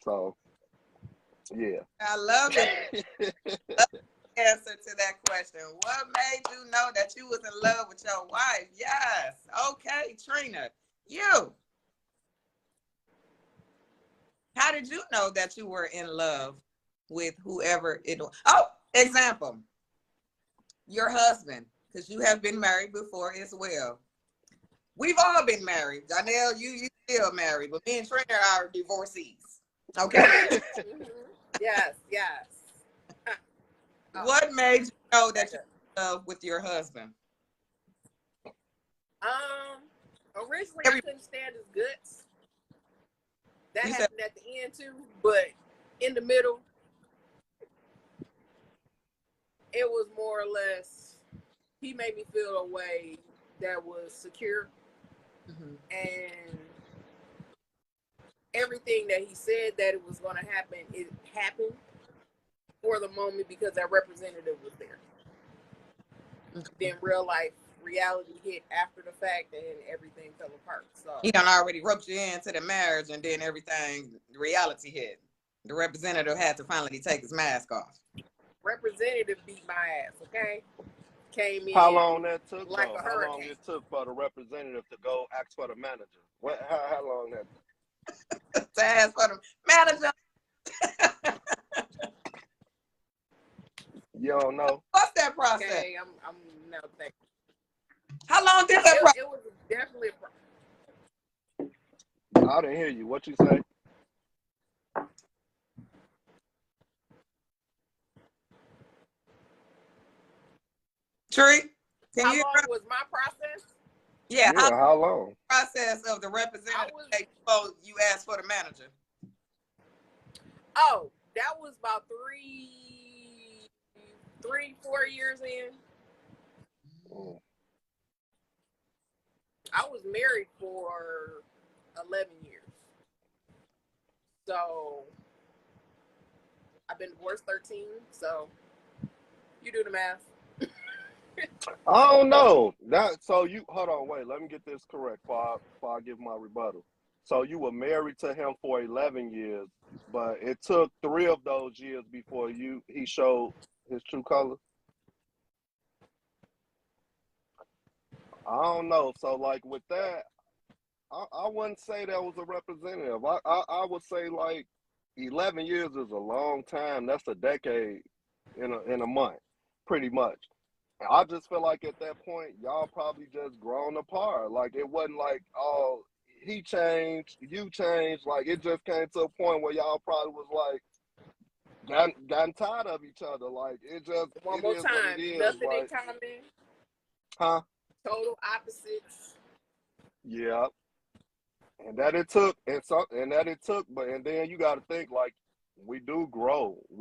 So, yeah. I love it. Answer to that question. What made you know that you was in love with your wife? Yes. Okay, Trina. You. How did you know that you were in love with whoever it was? Oh, example. Your husband, because you have been married before as well. We've all been married. Johnell, you still married, but me and Trina are divorcees. Okay. Yes. What made you know that you were in love with your husband? Originally I couldn't stand his guts. That happened at the end too, but in the middle, it was more or less, he made me feel a way that was secure. Mm-hmm. And everything that he said that it was going to happen, it happened for the moment because that representative was there. Mm-hmm. Then real life reality hit after the fact and everything fell apart. So he done already roped you into the marriage and then everything, reality hit. The representative had to finally take his mask off. Representative beat my ass, okay? Came in. How long that took? Like though? a hurricane. How long it took for the representative to go ask for the manager? How long that took? To ask for the manager. You don't know? What's that process? Okay, I'm now thinking. How long did that process? It was definitely a process. I didn't hear you. What you say? Tree, how long was my process? Yeah, how long? Process of the representative before you asked for the manager. Oh, that was about 4 years in. Oh. I was married for 11 years. So I've been divorced 13. So you do the math. I don't know. So you hold on, wait. Let me get this correct before I give my rebuttal. So you were married to him for 11 years, but it took 3 of those years before he showed his true colors. I don't know. So like with that, I wouldn't say that was a representative. I would say like 11 years is a long time. That's a decade in a month, pretty much. I just feel like at that point, y'all probably just grown apart. Like it wasn't like, oh, he changed, you changed. Like it just came to a point where y'all probably was like, gotten tired of each other. Like One it more is what it time. is. Nothing in Like, common. huh? Total opposites. Yeah. And that it took, but and then you got to think like we do grow, and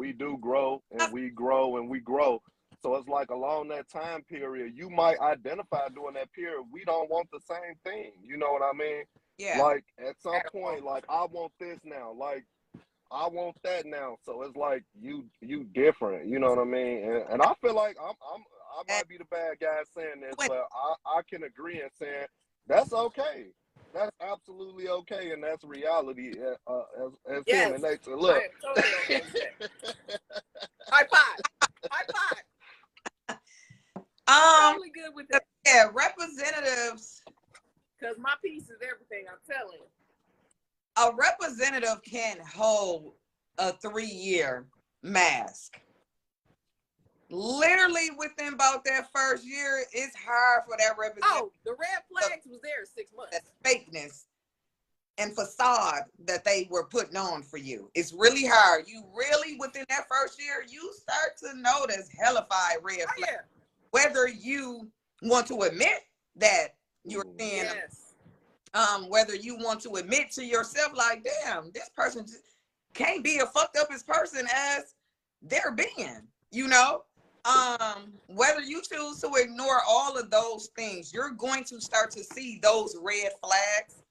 we grow, and we grow. So it's like along that time period, you might identify during that period we don't want the same thing. You know what I mean? Yeah. Like at some point, like I want this now, like I want that now. So it's like you different. You know what I mean? And I feel like I And might be the bad guy saying this, when- but I can agree in saying that's okay. That's absolutely okay, and that's reality as Yes. human nature. I Look, am totally okay with that. High five. High five. Totally good with that. yeah, representatives. Because my piece is everything, I'm telling you. A representative can hold a 3-year mask. Literally within about that first year, it's hard for that representative. Oh, the red flags was there 6 months. That fakeness and facade that they were putting on for you. It's really hard. You really, within that first year, you start to notice hellified red flags. Yeah. Whether you want to admit that you're seeing them, whether you want to admit to yourself, like, damn, this person can't be a fucked up as person as they're being, you know? Whether you choose to ignore all of those things, you're going to start to see those red flags,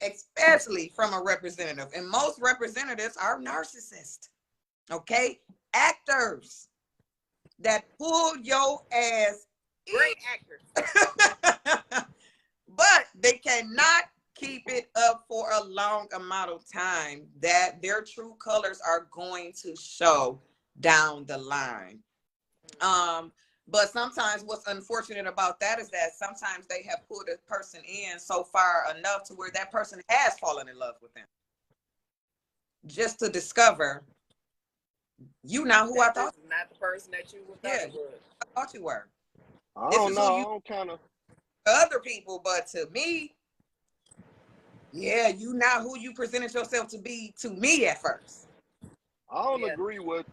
especially from a representative. And most representatives are narcissists, okay? Actors that pull your ass. Great actors. But they cannot keep it up for a long amount of time. That their true colors are going to show down the line. But sometimes what's unfortunate about that is that sometimes they have pulled a person in so far enough to where that person has fallen in love with them. Just to discover you not who I thought. Not the person that you thought you was. I thought you were. I don't know. I don't kind of other people, but to me, yeah, you not who you presented yourself to be to me at first. I don't agree with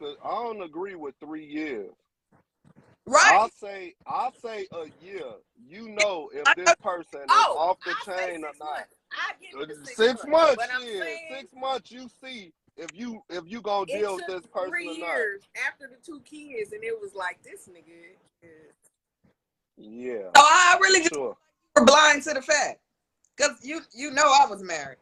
3 years. Right. I'll say a year. You know if this person is off the chain or not. I get the 6 months. But I'm Shit. saying 6 months. You see if you gonna deal with this person 3 or not. years after the 2 kids, and it was like, this nigga is. Yeah. So I really just were blind to the fact, because you know I was married.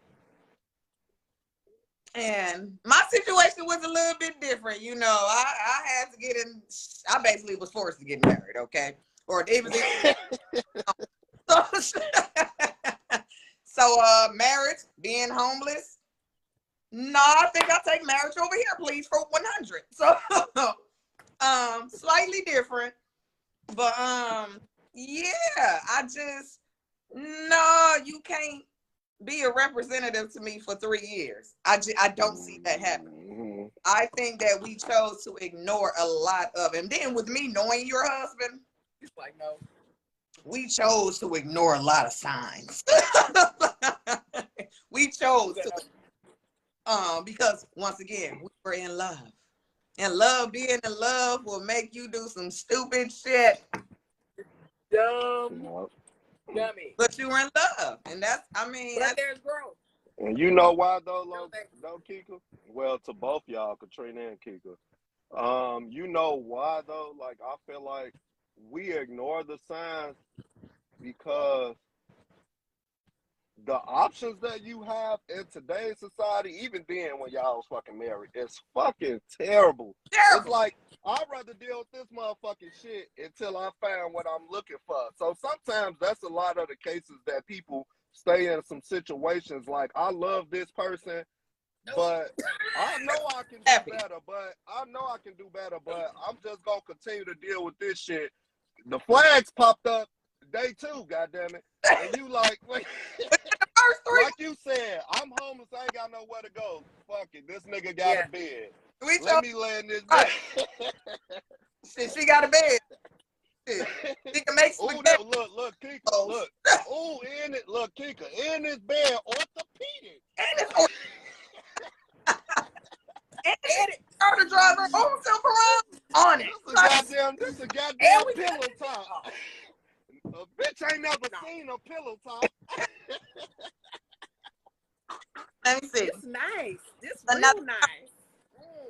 And my situation was a little bit different, you know. I had to get in. I basically was forced to get married, okay? Or it was. So marriage, being homeless. No, I think I'll take marriage over here, please, for 100. So, slightly different, but yeah, no, you can't be a representative to me for 3 years. I don't see that happening. Mm-hmm. I think that we chose to ignore a lot of, and then with me knowing your husband, it's like, no, we chose to ignore a lot of signs. We chose to, because once again, we were in love, and being in love will make you do some stupid shit. Dummy. But you were in love, and that's, I mean, but there's growth. And you know why though, Kika? Well, to both y'all, Katrina and Kika. You know why though? Like I feel like we ignore the signs because the options that you have in today's society, even then when y'all was fucking married, it's fucking terrible. It's like, I'd rather deal with this motherfucking shit until I find what I'm looking for. So sometimes that's a lot of the cases that people stay in some situations like, I love this person, but I know I can do better, but I'm just going to continue to deal with this shit. The flags popped up day 2, goddammit. And you like, wait. Like you said, I'm homeless. I ain't got nowhere to go. Fuck it. This nigga got a bed. Let me lay in this bed. Shit, she got a bed. She can make spaghetti. No, look, Kika, look. Ooh, in it. Look, Kika, in this bed, orthopedic. And it's drive on it. This a goddamn And we pillow top. A bitch ain't never seen a pillow top. Let me see. It's nice. This Another- real nice.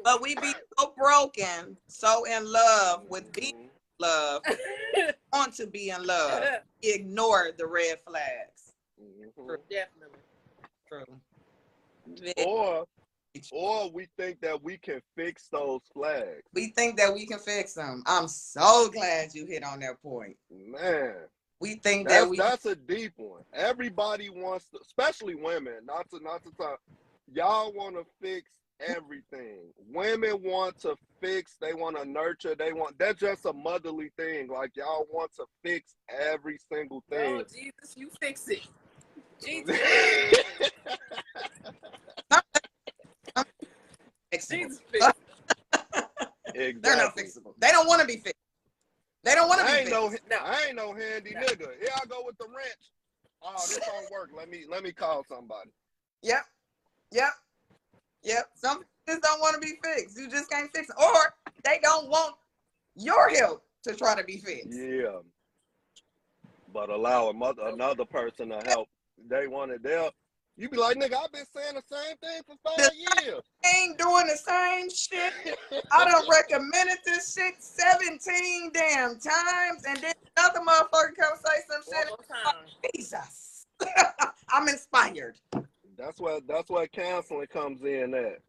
But we be so broken, so in love with being in love, want to be in love, ignore the red flags. Definitely. True. Or we think that we can fix those flags. We think that we can fix them. I'm so glad you hit on that point. Man. We think that's a deep one. Everybody wants to, especially women, not to talk. Y'all want to fix everything. Women want to fix, they want to nurture, that's just a motherly thing. Like y'all want to fix every single thing. Oh, Jesus, you fix it. Jesus. Jesus fix it. Exactly. They're not fixable. They don't want to be fixed. They don't want to be fixed. I ain't no handy nigga. Here I go with the wrench. Oh, this don't work. Let me call somebody. Yep. Some just don't want to be fixed. You just can't fix it. Or they don't want your help to try to be fixed. Yeah. But allow another person to help. They want it there. You be like, nigga, I've been saying the same thing for 5 years. Ain't doing the same shit. I done recommended this shit 17 damn times, and then another motherfucker come say some shit. One more time. Jesus. I'm inspired. That's what counseling comes in at.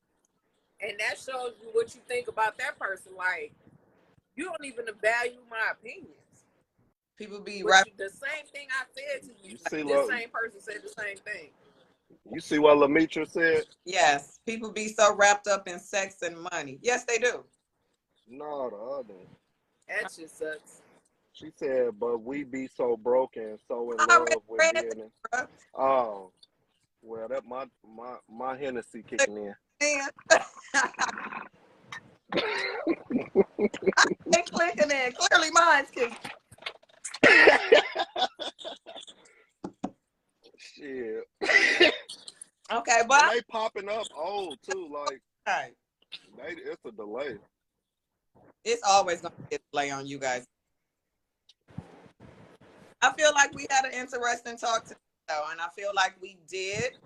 And that shows you what you think about that person. Like, you don't even value my opinions. People be right. The same thing I said to you. See, the same person said the same thing. You see what Lamitra said? Yes. People be so wrapped up in sex and money. Yes, they do. No, the other. That just sucks. She said, but we be so broken, so in love with being in. Oh, well, that my Hennessy kicking in. They clicking in. Clearly mine's kicking. Shit. Okay, but they popping up old too. Like, right. It's a delay. It's always gonna be a delay on you guys. I feel like we had an interesting talk today, though, and I feel like we did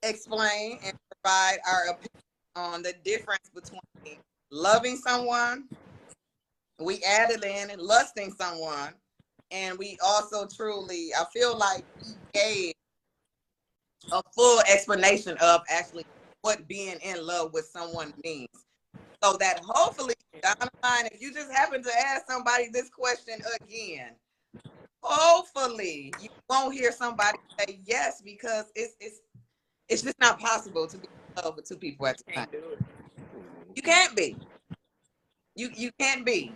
explain and provide our opinion on the difference between loving someone, we added in and lusting someone, and we also truly, I feel like we gave a full explanation of actually what being in love with someone means. So that hopefully down the line, if you just happen to ask somebody this question again, hopefully you won't hear somebody say yes, because it's just not possible to be in love with two people at the time. You can't be. You can't be.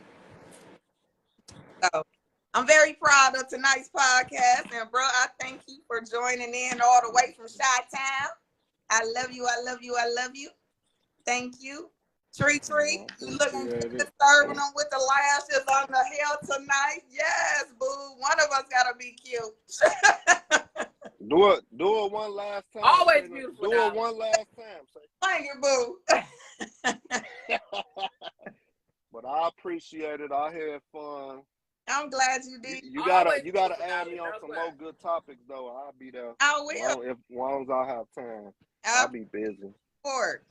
So I'm very proud of tonight's podcast, and bro, I thank you for joining in all the way from Chi-Town. I love you. I love you. I love you. Thank you. Treat, you looking good, serving them with the lashes on the hair tonight. Yes, boo. One of us gotta be cute. Do it one last time. Always beautiful. Do it one last time. Thank you, boo. But I appreciate it. I had fun. I'm glad you did. You gotta add me on some more good topics though. I'll be there. I will. As long as I have time. I'll be busy. Support.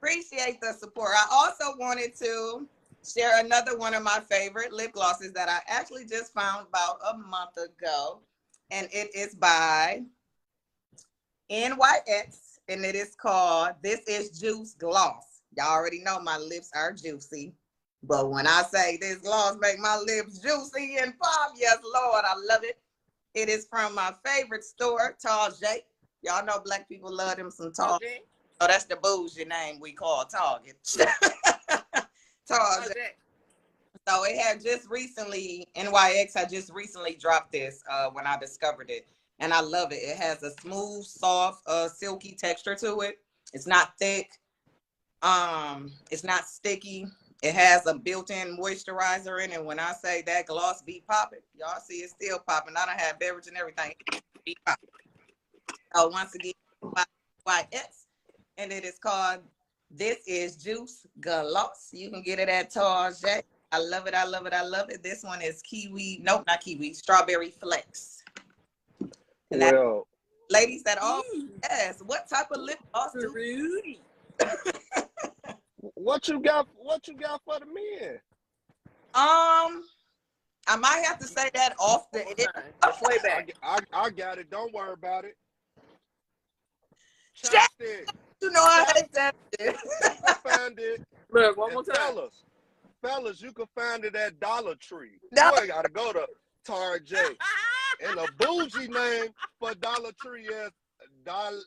Appreciate the support. I also wanted to share another one of my favorite lip glosses that I actually just found about a month ago. And it is by NYX. And it is called This Is Juice Gloss. Y'all already know my lips are juicy. But when I say this gloss make my lips juicy and pop, yes, Lord, I love it. It is from my favorite store, Target. Y'all know black people love them some Target. Oh, that's the bougie name we call Target. Target. So it had just recently, NYX had just recently dropped this when I discovered it. And I love it. It has a smooth, soft, silky texture to it. It's not thick. It's not sticky. It has a built-in moisturizer in it. When I say that gloss be popping, y'all see it's still popping. I don't have beverage and everything. Be popping. So once again, NYX, and it is called This is Juice Galoss. You can get it at Target. I love it. I love it. I love it. This one is kiwi. Nope, not kiwi. Strawberry Flex. And that, Well, ladies, that all yes. What type of lip gloss do? Rudy. what you got? What you got for the men? I might have to say that off the playback. I got it. Don't worry about it. Jack, Chapstick. you know I hate that. Find it. Look, one more time. Fellas, you can find it at Dollar Tree. No. You ain't gotta go to Target. And a bougie name for Dollar Tree is I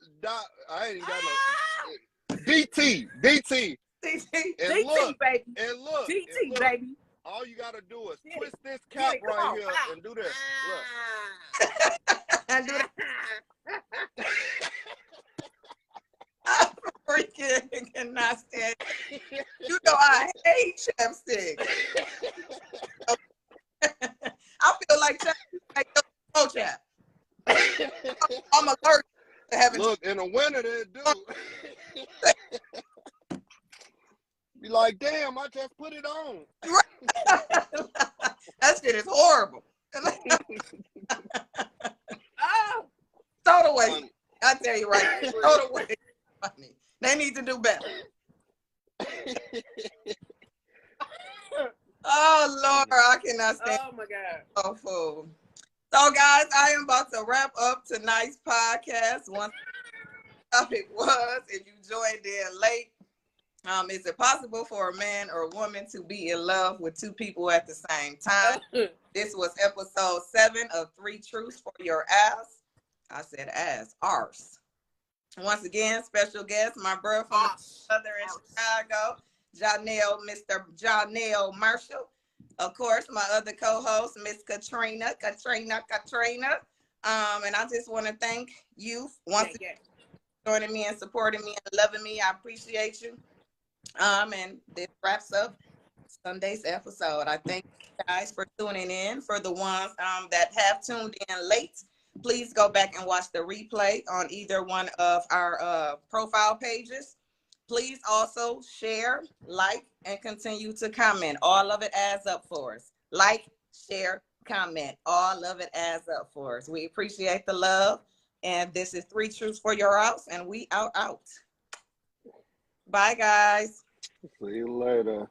ain't got no DT. DT. And look, baby. And look, DT, baby. All you gotta do is twist this cap right here and do this. Look. And do that. I freaking cannot stand it. You know I hate chapstick. I feel like chapstick like no chap. I'm allergic to having. Look, in the winter they do. Be like, damn, I just put it on. That shit is horrible. Oh, Throw it away. I tell you right, throw it away. Funny. They need to do better. Oh Lord, I cannot stand. Oh my God. Oh fool. So guys, I am about to wrap up tonight's podcast. One topic was, if you joined in late, is it possible for a man or a woman to be in love with two people at the same time? This was episode 7 of 3 Truths for Your Ass. I said ass, arse. Once again, special guest, my brother from the other in Chicago, Mr. Johnell Marshall. Of course, my other co-host, Miss Katrina. And I just want to thank you once again for joining me and supporting me and loving me. I appreciate you. And this wraps up Sunday's episode. I thank you guys for tuning in. For the ones that have tuned in late, please go back and watch the replay on either one of our profile pages. Please also share, like, and continue to comment. All of it adds up for us. Like, share, comment. All of it adds up for us. We appreciate the love. And this is 3 Truths for Your House, and we out. Bye, guys. See you later.